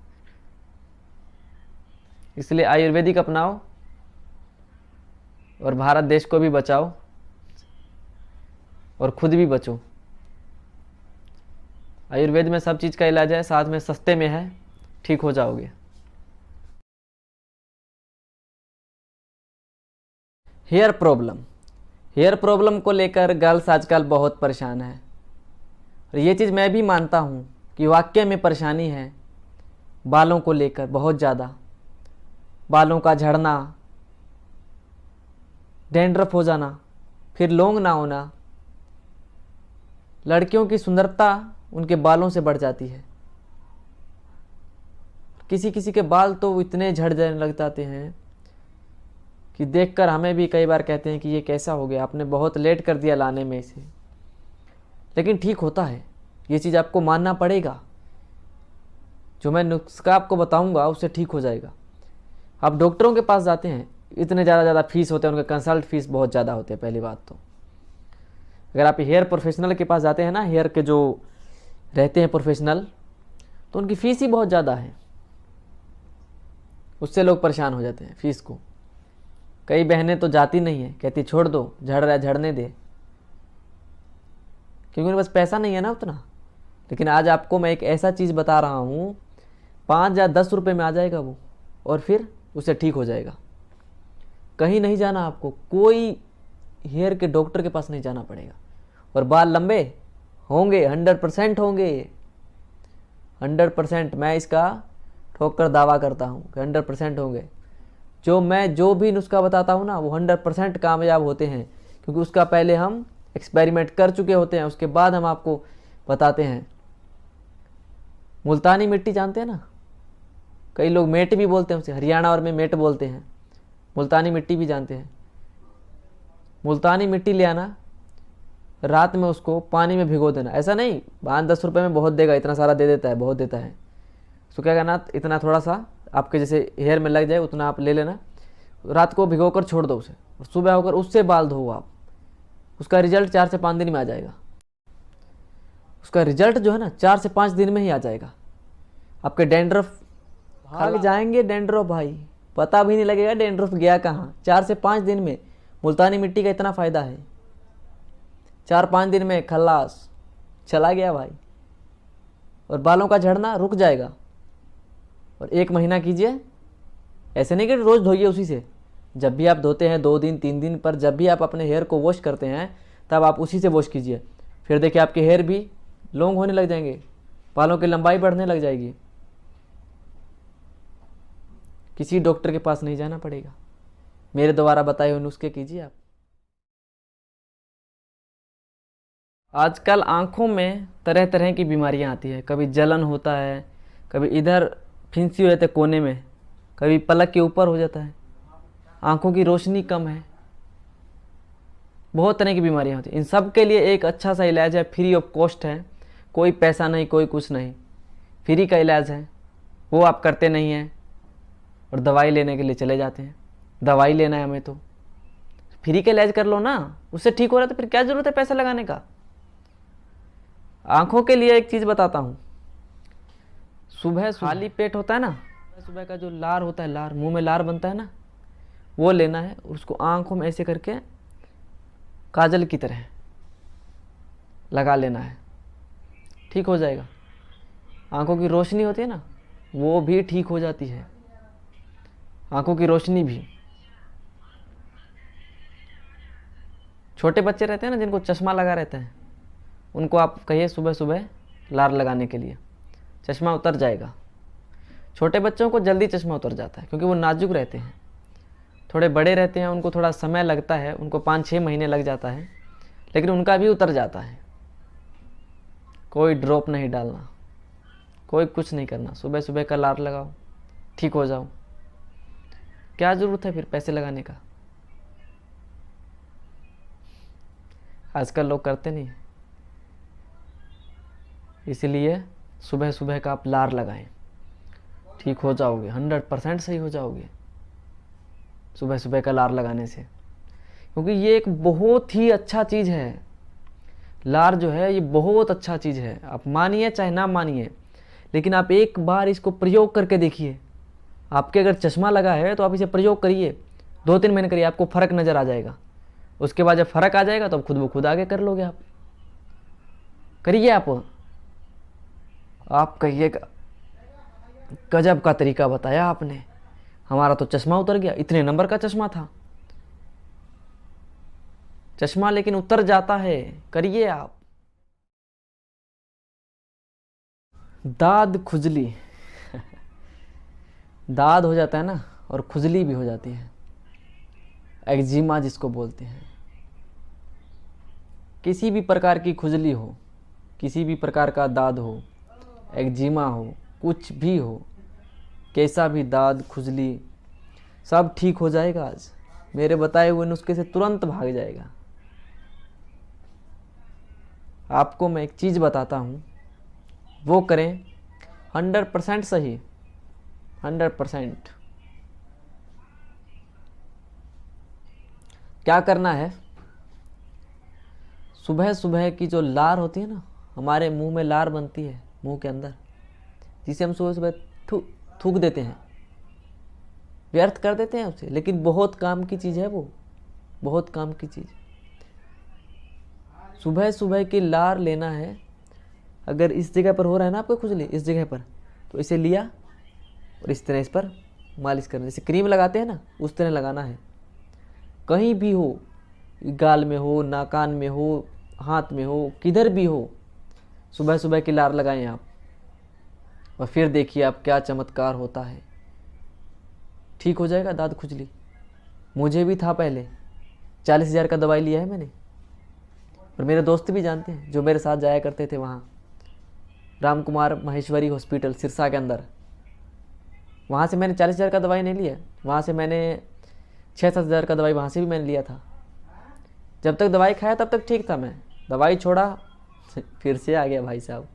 इसलिए आयुर्वेदिक अपनाओ और भारत देश को भी बचाओ और खुद भी बचो। आयुर्वेद में सब चीज़ का इलाज है, साथ में सस्ते में है, ठीक हो जाओगे। हेयर प्रॉब्लम, हेयर प्रॉब्लम को लेकर गर्ल्स आजकल बहुत परेशान है। और ये चीज़ मैं भी मानता हूँ कि वाकई में परेशानी है। बालों को लेकर बहुत ज़्यादा, बालों का झड़ना, डैंड्रफ हो जाना, फिर लॉन्ग ना होना। लड़कियों की सुंदरता उनके बालों से बढ़ जाती है। किसी किसी के बाल तो इतने झड़ जाने लग जाते हैं कि देखकर हमें भी कई बार कहते हैं कि ये कैसा हो गया, आपने बहुत लेट कर दिया लाने में इसे। लेकिन ठीक होता है, ये चीज़ आपको मानना पड़ेगा। जो मैं नुस्खा आपको बताऊंगा उससे ठीक हो जाएगा। आप डॉक्टरों के पास जाते हैं, इतने ज़्यादा फीस होते हैं, उनके कंसल्ट फीस बहुत ज़्यादा होते हैं। पहली बात तो अगर आप हेयर प्रोफेशनल के पास जाते हैं ना, हेयर के जो रहते हैं प्रोफेशनल, तो उनकी फ़ीस ही बहुत ज़्यादा है। उससे लोग परेशान हो जाते हैं फ़ीस को। कई बहनें तो जाती नहीं है, कहती छोड़ दो, झड़ रहा है झड़ने दे, क्योंकि उनके पास पैसा नहीं है ना उतना। लेकिन आज आपको मैं एक ऐसा चीज़ बता रहा हूँ, 5 या 10 रुपये में आ जाएगा वो, और फिर उसे ठीक हो जाएगा। कहीं नहीं जाना आपको, कोई हेयर के डॉक्टर के पास नहीं जाना पड़ेगा। और बाल लंबे होंगे, 100% होंगे, 100%। मैं इसका ठोक कर दावा करता हूँ कि 100% होंगे। जो भी नुस्खा बताता हूँ ना, वो 100% कामयाब होते हैं, क्योंकि उसका पहले हम एक्सपेरिमेंट कर चुके होते हैं, उसके बाद हम आपको बताते हैं। मुल्तानी मिट्टी जानते हैं ना, कई लोग मेट भी बोलते हैं उसे, हरियाणा और में मेट बोलते हैं। मुल्तानी मिट्टी भी जानते हैं। मुल्तानी मिट्टी ले आना, रात में उसको पानी में भिगो देना। ऐसा नहीं 5-10 रुपये में बहुत देगा, इतना सारा दे देता है, बहुत देता है। तो क्या करना, इतना थोड़ा सा आपके जैसे हेयर में लग जाए उतना आप ले लेना, रात को भिगो कर छोड़ दो उसे, और सुबह होकर उससे बाल धो आप। उसका रिजल्ट 4 से 5 दिन में आ जाएगा। उसका रिजल्ट जो है ना 4 से 5 दिन में ही आ जाएगा। आपके डैंड्रफ भाग जाएंगे, डैंड्रफ भाई पता भी नहीं लगेगा डैंड्रफ गया कहाँ। 4 से 5 दिन में मुल्तानी मिट्टी का इतना फ़ायदा है, 4-5 दिन में खल्लास, चला गया भाई। और बालों का झड़ना रुक जाएगा। और 1 महीना कीजिए, ऐसे नहीं कि रोज़ धोइए उसी से। जब भी आप धोते हैं 2 दिन 3 दिन पर, जब भी आप अपने हेयर को वॉश करते हैं तब आप उसी से वॉश कीजिए। फिर देखिए आपके हेयर भी लॉन्ग होने लग जाएंगे, बालों की लंबाई बढ़ने लग जाएगी। किसी डॉक्टर के पास नहीं जाना पड़ेगा, मेरे द्वारा बताए हुए नुस्खे कीजिए आप। आजकल आँखों में तरह तरह की बीमारियां आती है, कभी जलन होता है, कभी इधर फिंसी हो जाते कोने में, कभी पलक के ऊपर हो जाता है, आंखों की रोशनी कम है, बहुत तरह की बीमारियां होती हैं। इन सब के लिए एक अच्छा सा इलाज है, फ्री ऑफ कॉस्ट है, कोई पैसा नहीं, कोई कुछ नहीं, फ्री का इलाज है। वो आप करते नहीं हैं और दवाई लेने के लिए चले जाते हैं। दवाई लेना है हमें तो फ्री का इलाज कर लो ना, उससे ठीक हो रहा है तो फिर क्या ज़रूरत है पैसा लगाने का। आंखों के लिए एक चीज़ बताता हूँ, सुबह खाली पेट होता है ना, सुबह का जो लार होता है, लार मुंह में लार बनता है ना, वो लेना है, उसको आंखों में ऐसे करके काजल की तरह लगा लेना है, ठीक हो जाएगा। आंखों की रोशनी होती है ना, वो भी ठीक हो जाती है, आंखों की रोशनी भी। छोटे बच्चे रहते हैं ना जिनको चश्मा लगा रहता है, उनको आप कहिए सुबह सुबह लार लगाने के लिए, चश्मा उतर जाएगा। छोटे बच्चों को जल्दी चश्मा उतर जाता है क्योंकि वो नाजुक रहते हैं। थोड़े बड़े रहते हैं उनको थोड़ा समय लगता है, उनको 5-6 महीने लग जाता है, लेकिन उनका भी उतर जाता है। कोई ड्रॉप नहीं डालना, कोई कुछ नहीं करना, सुबह सुबह का लार लगाओ, ठीक हो जाओ। क्या ज़रूरत है फिर पैसे लगाने का। आजकल लोग करते नहीं, इसलिए सुबह सुबह का आप लार लगाएं, ठीक हो जाओगे, 100% सही हो जाओगे सुबह सुबह का लार लगाने से। क्योंकि ये एक बहुत ही अच्छा चीज़ है, लार जो है ये बहुत अच्छा चीज़ है। आप मानिए चाहे ना मानिए, लेकिन आप एक बार इसको प्रयोग करके देखिए। आपके अगर चश्मा लगा है तो आप इसे प्रयोग करिए, 2-3 महीने करिए, आपको फ़र्क नज़र आ जाएगा। उसके बाद जब फ़र्क आ जाएगा तो अब खुद ब खुद आगे कर लोगे। आप करिए, आप कहिएगा गजब का तरीका बताया आपने, हमारा तो चश्मा उतर गया। इतने नंबर का चश्मा था, चश्मा लेकिन उतर जाता है। करिए आप। दाद खुजली दाद हो जाता है ना, और खुजली भी हो जाती है, एक्जिमा जिसको बोलते हैं। किसी भी प्रकार की खुजली हो, किसी भी प्रकार का दाद हो, एक्जिमा हो, कुछ भी हो, कैसा भी दाद खुजली, सब ठीक हो जाएगा। आज मेरे बताए हुए नुस्खे से तुरंत भाग जाएगा। आपको मैं एक चीज़ बताता हूँ, वो करें, 100% सही, 100%। क्या करना है, सुबह सुबह की जो लार होती है ना, हमारे मुंह में लार बनती है मुंह के अंदर, जिसे हम सुबह सुबह थूक देते हैं, व्यर्थ कर देते हैं उसे, लेकिन बहुत काम की चीज़ है वो, बहुत काम की चीज़। सुबह सुबह की लार लेना है। अगर इस जगह पर हो रहा है ना आपको खुजली, इस जगह पर, तो इसे लिया और इस तरह इस पर मालिश करना, जैसे क्रीम लगाते हैं ना, उस तरह लगाना है। कहीं भी हो, गाल में हो, नाकान में हो, हाथ में हो, किधर भी हो, सुबह सुबह की लार लगाएं आप, और फिर देखिए आप क्या चमत्कार होता है। ठीक हो जाएगा दाद खुजली। मुझे भी था पहले, 40,000 का दवाई लिया है मैंने, और मेरे दोस्त भी जानते हैं जो मेरे साथ जाया करते थे वहाँ, राम कुमार महेश्वरी हॉस्पिटल सिरसा के अंदर। वहाँ से मैंने 40,000 का दवाई नहीं लिया, वहाँ से मैंने 6-7 हज़ार का दवाई वहाँ से भी मैंने लिया था। जब तक दवाई खाया तब तक ठीक था मैं, दवाई छोड़ा फिर से आ गया भाई साहब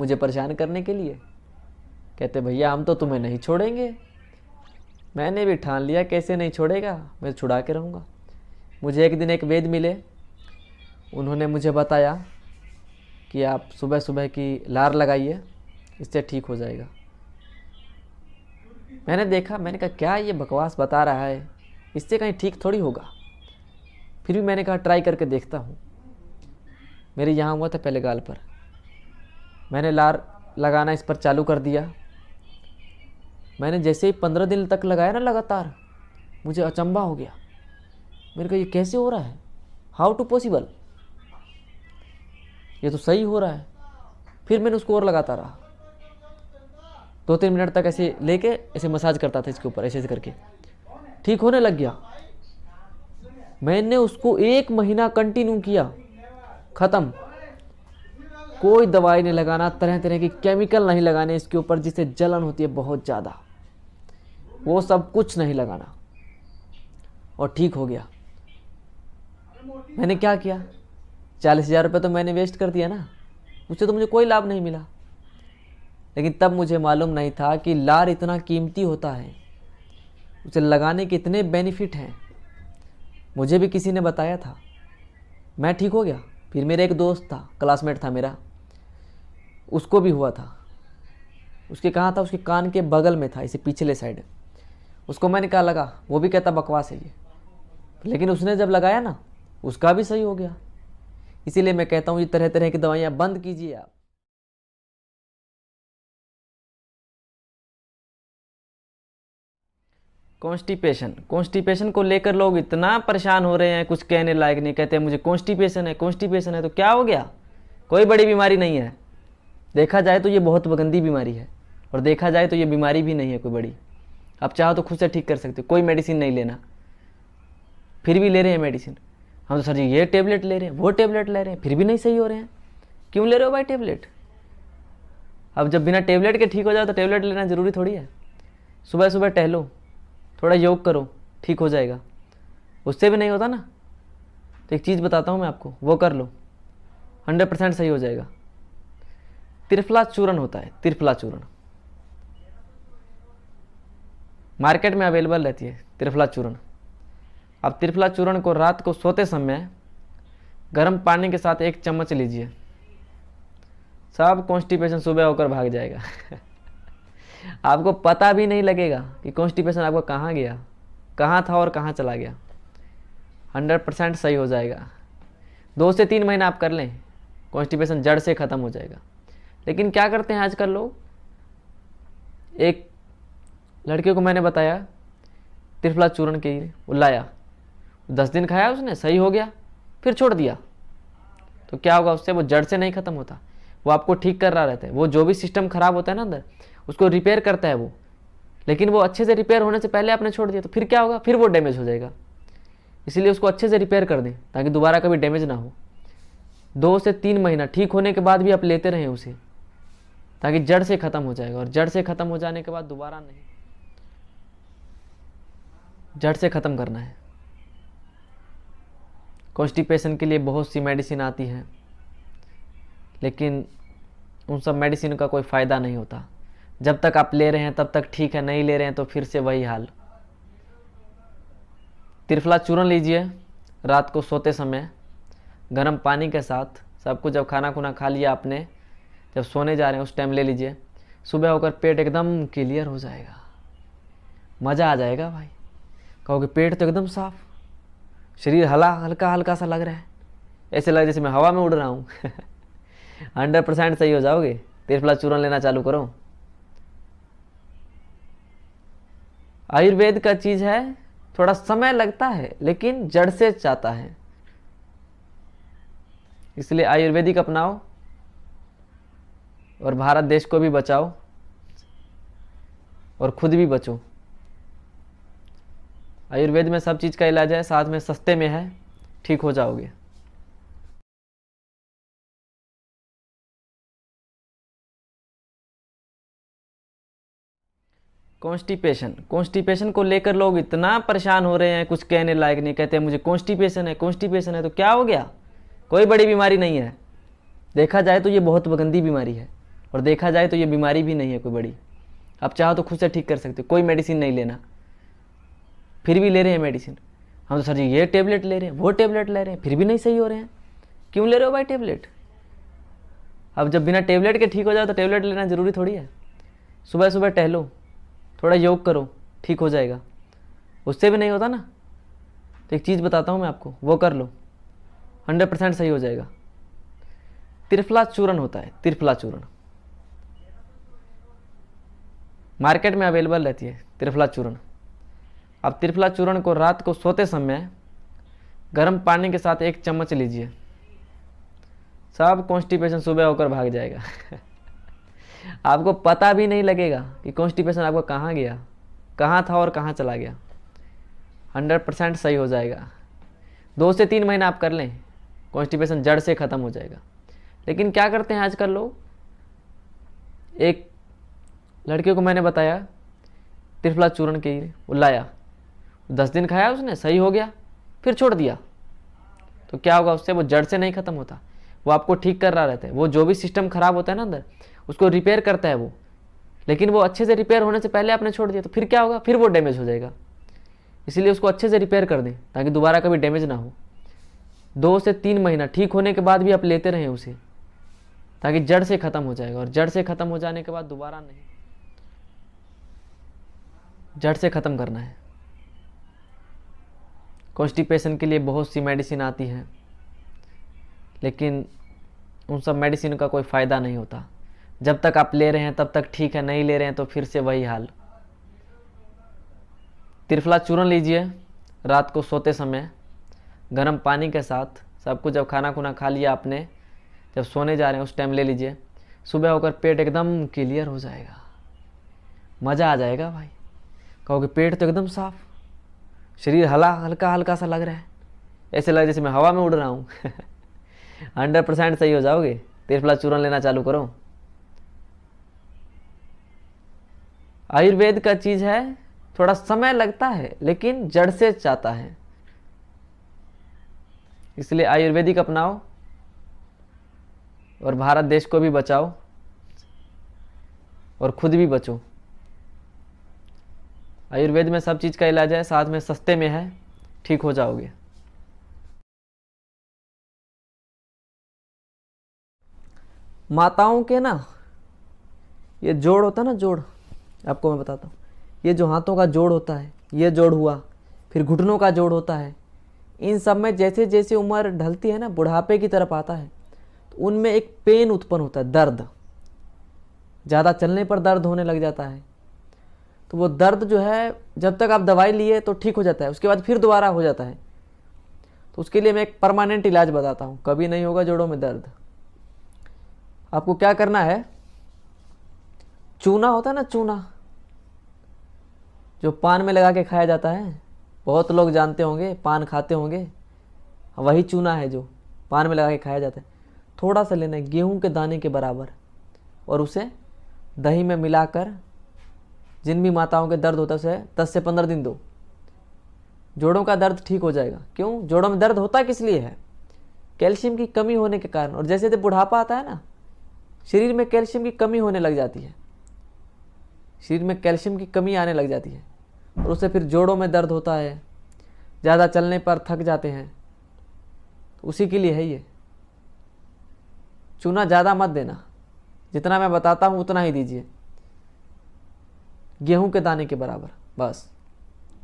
मुझे परेशान करने के लिए। कहते भैया हम तो तुम्हें नहीं छोड़ेंगे। मैंने भी ठान लिया, कैसे नहीं छोड़ेगा, मैं छुड़ा के रहूँगा। मुझे एक दिन एक वैद्य मिले, उन्होंने मुझे बताया कि आप सुबह सुबह की लार लगाइए, इससे ठीक हो जाएगा। मैंने देखा, मैंने कहा क्या ये बकवास बता रहा है, इससे कहीं ठीक थोड़ी होगा। फिर भी मैंने कहा ट्राई करके देखता हूँ। मेरे यहाँ हुआ था पहले गाल पर, मैंने लार लगाना इस पर चालू कर दिया। मैंने जैसे ही 15 दिन तक लगाया ना लगातार, मुझे अचंभा हो गया। मेरे को ये कैसे हो रहा है, हाउ टू पॉसिबल, ये तो सही हो रहा है। फिर मैंने उसको और लगाता रहा, 2-3 मिनट तक ऐसे लेके ऐसे मसाज करता था इसके ऊपर, ऐसे ऐसे करके ठीक होने लग गया। मैंने उसको 1 महीना कंटिन्यू किया, ख़त्म। कोई दवाई नहीं लगाना, तरह तरह की केमिकल नहीं लगाने इसके ऊपर जिससे जलन होती है बहुत ज़्यादा, वो सब कुछ नहीं लगाना और ठीक हो गया। मैंने क्या किया, 40,000 रुपये तो मैंने वेस्ट कर दिया ना, उससे तो मुझे कोई लाभ नहीं मिला। लेकिन तब मुझे मालूम नहीं था कि लार इतना कीमती होता है, उसे लगाने के इतने बेनिफिट हैं। मुझे भी किसी ने बताया था, मैं ठीक हो गया। फिर मेरा एक दोस्त था, क्लासमेट था मेरा, उसको भी हुआ था। उसके कहाँ था, उसके कान के बगल में था, इसे पिछले साइड। उसको मैंने कहा लगा, वो भी कहता बकवास है ये, लेकिन उसने जब लगाया ना उसका भी सही हो गया। इसीलिए मैं कहता हूँ ये तरह तरह की दवाइयाँ बंद कीजिए आप। कॉन्स्टिपेशन को लेकर लोग इतना परेशान हो रहे हैं, कुछ कहने लायक नहीं। कहते हैं मुझे कॉन्स्टिपेशन है। तो क्या हो गया, कोई बड़ी बीमारी नहीं है। देखा जाए तो ये बहुत गंदी बीमारी है, और देखा जाए तो ये बीमारी भी नहीं है कोई बड़ी। आप चाहो तो खुद से ठीक कर सकते हो, कोई मेडिसिन नहीं लेना। फिर भी ले रहे हैं मेडिसिन। हम तो सर जी ये टेबलेट ले रहे हैं, वो टेबलेट ले रहे हैं, फिर भी नहीं सही हो रहे हैं। क्यों ले रहे हो भाई टेबलेट? अब जब बिना टेबलेट के ठीक हो जाओ तो टेबलेट लेना ज़रूरी थोड़ी है। सुबह सुबह टहलो, थोड़ा योग करो, ठीक हो जाएगा। उससे भी नहीं होता ना तो एक चीज़ बताता हूँ मैं आपको, वो कर लो, 100% सही हो जाएगा। त्रिफला चूर्ण होता है, त्रिफला चूर्ण मार्केट में अवेलेबल रहती है त्रिफला चूर्ण। आप त्रिफला चूर्ण को रात को सोते समय गर्म पानी के साथ 1 चम्मच लीजिए, सब कॉन्स्टिपेशन सुबह होकर भाग जाएगा। आपको पता भी नहीं लगेगा कि कॉन्स्टिपेशन आपको कहाँ गया, कहाँ था और कहाँ चला गया। 100% सही हो जाएगा। 2 से 3 महीना आप कर लें, कॉन्स्टिपेशन जड़ से ख़त्म हो जाएगा। लेकिन क्या करते हैं आजकल लोग, एक लड़के को मैंने बताया त्रिफला चूर्ण के, वो लाया, 10 दिन खाया उसने, सही हो गया, फिर छोड़ दिया। तो क्या होगा उससे, वो जड़ से नहीं ख़त्म होता, वो आपको ठीक कर रहा रहता है। वो जो भी सिस्टम ख़राब होता है ना अंदर, उसको रिपेयर करता है वो। लेकिन वो अच्छे से रिपेयर होने से पहले आपने छोड़ दिया तो फिर क्या होगा, फिर वो डैमेज हो जाएगा। इसीलिए उसको अच्छे से रिपेयर कर दें ताकि दोबारा कभी डैमेज ना हो। 2 से 3 महीना ठीक होने के बाद भी आप लेते रहें उसे, ताकि जड़ से ख़त्म हो जाएगा। और जड़ से ख़त्म हो जाने के बाद दोबारा नहीं, जड़ से ख़त्म करना है। कॉन्स्टिपेशन के लिए बहुत सी मेडिसिन आती हैं, लेकिन उन सब मेडिसिन का कोई फ़ायदा नहीं होता। जब तक आप ले रहे हैं तब तक ठीक है, नहीं ले रहे हैं तो फिर से वही हाल। त्रिफला चूर्ण लीजिए, रात को सोते समय गर्म पानी के साथ, सब कुछ जब खाना खुना खा लिया आपने, जब सोने जा रहे हैं उस टाइम ले लीजिए। सुबह होकर पेट एकदम क्लियर हो जाएगा, मज़ा आ जाएगा भाई। कहोगे पेट तो एकदम साफ, शरीर हल्का हल्का सा लग रहा है, ऐसे लग जैसे मैं हवा में उड़ रहा हूँ। 100% सही हो जाओगे। त्रिफला चूर्ण लेना चालू करो। आयुर्वेद का चीज़ है, थोड़ा समय लगता है लेकिन जड़ से जाता है, इसलिए आयुर्वेदिक अपनाओ और भारत देश को भी बचाओ और खुद भी बचो। आयुर्वेद में सब चीज़ का इलाज है, साथ में सस्ते में है, ठीक हो जाओगे। कॉन्स्टिपेशन को लेकर लोग इतना परेशान हो रहे हैं, कुछ कहने लायक नहीं। कहते हैं मुझे कॉन्स्टिपेशन है। तो क्या हो गया, कोई बड़ी बीमारी नहीं है। देखा जाए तो ये बहुत गंदी बीमारी है, और देखा जाए तो ये बीमारी भी नहीं है कोई बड़ी। आप चाहो तो खुद से ठीक कर सकते हो, कोई मेडिसिन नहीं लेना। फिर भी ले रहे हैं मेडिसिन। हम तो सर जी ये टेबलेट ले रहे हैं, वो टेबलेट ले रहे हैं, फिर भी नहीं सही हो रहे हैं। क्यों ले रहे हो भाई टेबलेट? अब जब बिना टेबलेट के ठीक हो जाओ तो टेबलेट लेना ज़रूरी थोड़ी है। सुबह सुबह टहलो, थोड़ा योग करो, ठीक हो जाएगा। उससे भी नहीं होता ना तो एक चीज़ बताता हूँ मैं आपको, वो कर लो, 100% सही हो जाएगा। त्रिफला चूर्ण होता है, त्रिफला चूर्ण मार्केट में अवेलेबल रहती है त्रिफला चूर्ण। आप त्रिफला चूर्ण को रात को सोते समय गर्म पानी के साथ 1 चम्मच लीजिए, सब कॉन्स्टिपेशन सुबह होकर भाग जाएगा। आपको पता भी नहीं लगेगा कि कॉन्स्टिपेशन आपको कहाँ गया, कहाँ था और कहाँ चला गया। 100% सही हो जाएगा। 2 से 3 महीना आप कर लें, कॉन्स्टिपेशन जड़ से ख़त्म हो जाएगा। लेकिन क्या करते हैं आजकल लोग, एक लड़के को मैंने बताया त्रिफला चूर्ण के वो लाया, 10 दिन खाया उसने, सही हो गया, फिर छोड़ दिया, तो क्या होगा उससे? वो जड़ से नहीं खत्म होता, वो आपको ठीक कर रहा रहता है। वो जो भी सिस्टम खराब होता है ना अंदर, उसको रिपेयर करता है वो। लेकिन वो अच्छे से रिपेयर होने से पहले आपने छोड़ दिया तो फिर क्या होगा? फिर वो डैमेज हो जाएगा। इसीलिए उसको अच्छे से रिपेयर कर दें ताकि दोबारा कभी डैमेज ना हो। 2 से 3 महीना ठीक होने के बाद भी आप लेते रहें उसे, ताकि जड़ से ख़त्म हो जाएगा। और जड़ से ख़त्म हो जाने के बाद दोबारा नहीं, जड़ से ख़त्म करना है। कॉन्स्टिपेशन के लिए बहुत सी मेडिसिन आती हैं, लेकिन उन सब मेडिसिन का कोई फ़ायदा नहीं होता। जब तक आप ले रहे हैं तब तक ठीक है, नहीं ले रहे हैं तो फिर से वही हाल। त्रिफला चूर्ण लीजिए, रात को सोते समय गर्म पानी के साथ, सब कुछ जब खाना खुना खा लिया आपने, जब सोने जा रहे हैं उस टाइम ले लीजिए। सुबह होकर पेट एकदम क्लियर हो जाएगा, मज़ा आ जाएगा भाई। कहोगे पेट तो एकदम साफ, शरीर हल्का हल्का सा लग रहा है, ऐसे लग जैसे मैं हवा में उड़ रहा हूँ 100% सही हो जाओगे। त्रिफला चूर्ण लेना चालू करो। आयुर्वेद का चीज़ है, थोड़ा समय लगता है लेकिन जड़ से जाता है, इसलिए आयुर्वेदिक अपनाओ और भारत देश को भी बचाओ और खुद भी बचो। आयुर्वेद में सब चीज़ का इलाज है, साथ में सस्ते में है, ठीक हो जाओगे। माताओं के ना ये जोड़ होता है ना, जोड़ आपको मैं बताता हूँ, ये जो हाथों का जोड़ होता है, ये जोड़ हुआ, फिर घुटनों का जोड़ होता है। इन सब में जैसे जैसे उम्र ढलती है ना, बुढ़ापे की तरफ आता है, तो उनमें एक पेन उत्पन्न होता है, दर्द। ज़्यादा चलने पर दर्द होने लग जाता है। तो वो दर्द जो है, जब तक आप दवाई लिए तो ठीक हो जाता है, उसके बाद फिर दोबारा हो जाता है। तो उसके लिए मैं एक परमानेंट इलाज बताता हूँ, कभी नहीं होगा जोड़ों में दर्द। आपको क्या करना है, चूना होता है ना, चूना जो पान में लगा के खाया जाता है, बहुत लोग जानते होंगे, पान खाते होंगे, वही चूना है जो पान में लगा के खाया जाता है। थोड़ा सा लेना है, गेहूं के दाने के बराबर, और उसे दही में मिलाकर जिन भी माताओं के दर्द होता है उसे 10 से 15 दिन दो, जोड़ों का दर्द ठीक हो जाएगा। क्यों? जोड़ों में दर्द होता किस लिए है? कैल्शियम की कमी होने के कारण। और जैसे जैसे बुढ़ापा आता है ना, शरीर में कैल्शियम की कमी होने लग जाती है, शरीर में कैल्शियम की कमी आने लग जाती है, और उससे फिर जोड़ों में दर्द होता है, ज़्यादा चलने पर थक जाते हैं। तो उसी के लिए है ये। चूना ज़्यादा मत देना, जितना मैं बताता हूँ उतना ही दीजिए, गेहूं के दाने के बराबर, बस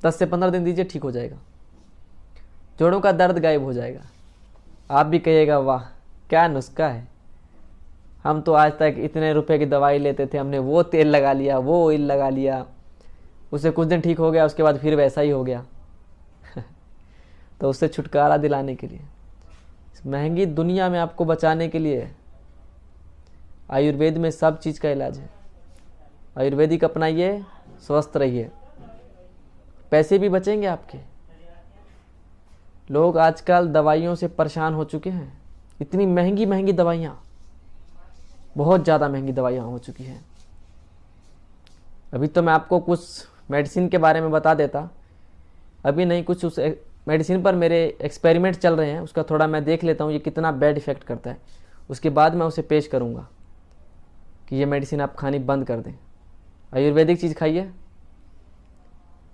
10 से 15 दिन दीजिए, ठीक हो जाएगा, जोड़ों का दर्द गायब हो जाएगा। आप भी कहिएगा वाह क्या नुस्खा है, हम तो आज तक इतने रुपए की दवाई लेते थे, हमने वो तेल लगा लिया, वो ऑयल लगा लिया, उससे कुछ दिन ठीक हो गया, उसके बाद फिर वैसा ही हो गया तो उससे छुटकारा दिलाने के लिए, इस महंगी दुनिया में आपको बचाने के लिए आयुर्वेद में सब चीज़ का इलाज है। आयुर्वेदिक अपनाइए, स्वस्थ रहिए, पैसे भी बचेंगे आपके। लोग आजकल दवाइयों से परेशान हो चुके हैं, इतनी महंगी महंगी दवाइयाँ, बहुत ज़्यादा महंगी दवाइयाँ हो चुकी हैं। अभी तो मैं आपको कुछ मेडिसिन के बारे में बता देता, अभी नहीं, कुछ उस मेडिसिन पर मेरे एक्सपेरिमेंट चल रहे हैं, उसका थोड़ा मैं देख लेता हूँ ये कितना बैड इफ़ेक्ट करता है, उसके बाद मैं उसे पेश करूँगा कि ये मेडिसिन आप खानी बंद कर दें। आयुर्वेदिक चीज़ खाइए,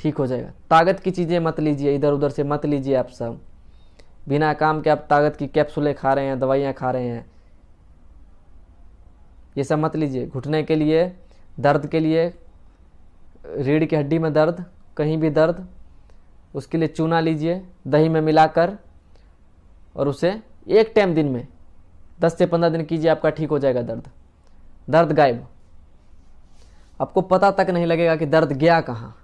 ठीक हो जाएगा। ताकत की चीज़ें मत लीजिए, इधर उधर से मत लीजिए आप सब, बिना काम के आप ताकत की कैप्सूलें खा रहे हैं, दवाइयाँ खा रहे हैं, ये सब मत लीजिए। घुटने के लिए, दर्द के लिए, रीढ़ की हड्डी में दर्द, कहीं भी दर्द, उसके लिए चूना लीजिए दही में मिलाकर, और उसे एक टाइम दिन में 10 से 15 दिन कीजिए, आपका ठीक हो जाएगा दर्द गायब। आपको पता तक नहीं लगेगा कि दर्द गया कहाँ,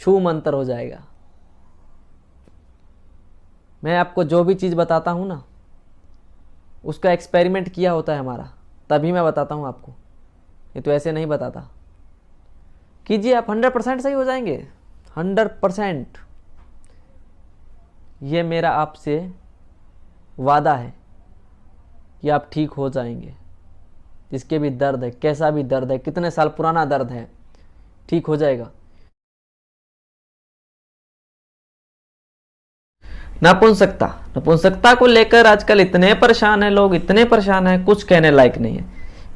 छू मंतर हो जाएगा। मैं आपको जो भी चीज़ बताता हूँ ना, उसका एक्सपेरिमेंट किया होता है हमारा, तभी मैं बताता हूँ आपको, ये तो ऐसे नहीं बताता। कीजिए, आप 100% सही हो जाएंगे, 100%। ये मेरा आपसे वादा है कि आप ठीक हो जाएंगे। जिसके भी दर्द है, कैसा भी दर्द है, कितने साल पुराना दर्द है, ठीक हो जाएगा। नपुंसकता, नपुंसकता को लेकर आजकल इतने परेशान हैं लोग, इतने परेशान हैं, कुछ कहने लायक नहीं है।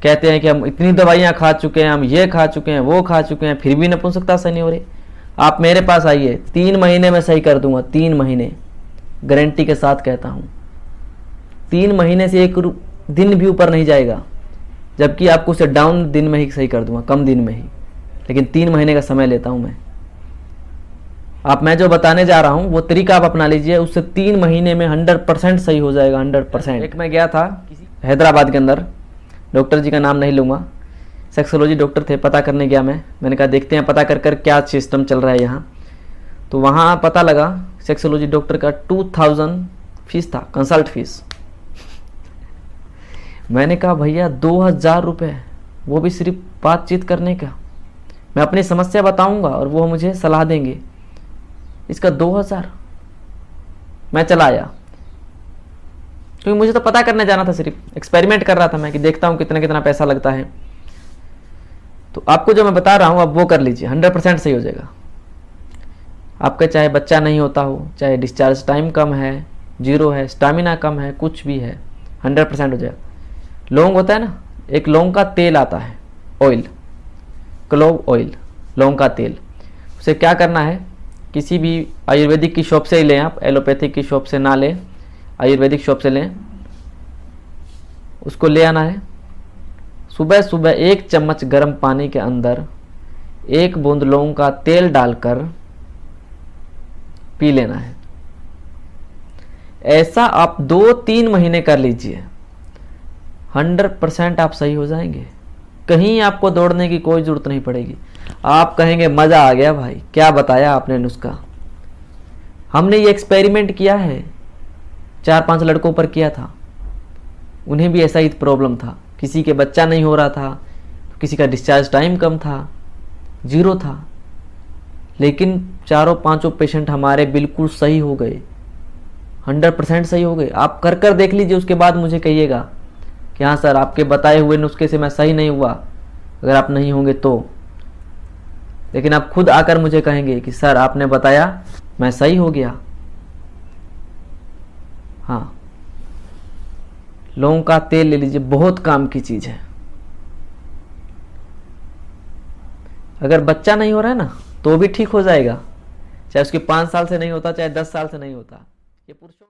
कहते हैं कि हम इतनी दवाइयाँ खा चुके हैं, हम ये खा चुके हैं, वो खा चुके हैं, फिर भी नपुंसकता सही नहीं हो रही। आप मेरे पास आइए, 3 महीने में सही कर दूंगा, 3 महीने गारंटी के साथ कहता हूँ। 3 महीने से 1 दिन भी ऊपर नहीं जाएगा, जबकि आपको उसे डाउन दिन में ही सही कर दूंगा, कम दिन में ही, लेकिन 3 महीने का समय लेता हूँ मैं। आप मैं जो बताने जा रहा हूँ वो तरीका आप अपना लीजिए, उससे 3 महीने में 100% सही हो जाएगा, 100%। एक मैं गया था हैदराबाद के अंदर, डॉक्टर जी का नाम नहीं लूँगा, सेक्सोलॉजी डॉक्टर थे, पता करने गया मैंने कहा देखते हैं पता कर क्या सिस्टम चल रहा है यहाँ। तो वहाँ पता लगा सेक्सोलॉजी डॉक्टर का 2000 फीस था, कंसल्ट फीस। मैंने कहा भैया 2000 रुपये, वो भी सिर्फ बातचीत करने का, मैं अपनी समस्या बताऊंगा और वो मुझे सलाह देंगे, इसका 2000। मैं चला आया, क्योंकि मुझे तो पता करने जाना था, सिर्फ एक्सपेरिमेंट कर रहा था मैं कि देखता हूँ कितना कितना पैसा लगता है। तो आपको जो मैं बता रहा हूँ आप वो कर लीजिए, 100% सही हो जाएगा। आपका चाहे बच्चा नहीं होता हो, चाहे डिस्चार्ज टाइम कम है, 0 है, स्टामिना कम है, कुछ भी है, 100% हो जाएगा। लौंग होता है ना, एक लौंग का तेल आता है, ऑयल, क्लोव ऑयल, लौंग का तेल। उसे क्या करना है, किसी भी आयुर्वेदिक की शॉप से ही लें आप, एलोपैथिक की शॉप से ना लें, आयुर्वेदिक शॉप से लें। उसको ले आना है, सुबह सुबह 1 चम्मच गर्म पानी के अंदर 1 बूंद लौंग का तेल डालकर पी लेना है। ऐसा आप 2-3 महीने कर लीजिए, 100% आप सही हो जाएंगे। कहीं आपको दौड़ने की कोई ज़रूरत नहीं पड़ेगी। आप कहेंगे मज़ा आ गया भाई, क्या बताया आपने नुस्खा। हमने ये एक्सपेरिमेंट किया है, 4-5 लड़कों पर किया था, उन्हें भी ऐसा ही प्रॉब्लम था। किसी के बच्चा नहीं हो रहा था, किसी का डिस्चार्ज टाइम कम था, 0 था, लेकिन 4-5 पेशेंट हमारे बिल्कुल सही हो गए, 100% सही हो गए। आप कर देख लीजिए, उसके बाद मुझे कहिएगा कि हाँ सर आपके बताए हुए नुस्खे से मैं सही नहीं हुआ, अगर आप नहीं होंगे तो। लेकिन आप खुद आकर मुझे कहेंगे कि सर आपने बताया मैं सही हो गया। हाँ, लौंग का तेल ले लीजिए, बहुत काम की चीज़ है। अगर बच्चा नहीं हो रहा है ना तो भी ठीक हो जाएगा, चाहे उसके 5 साल से नहीं होता, चाहे 10 साल से नहीं होता। ये पुरुषों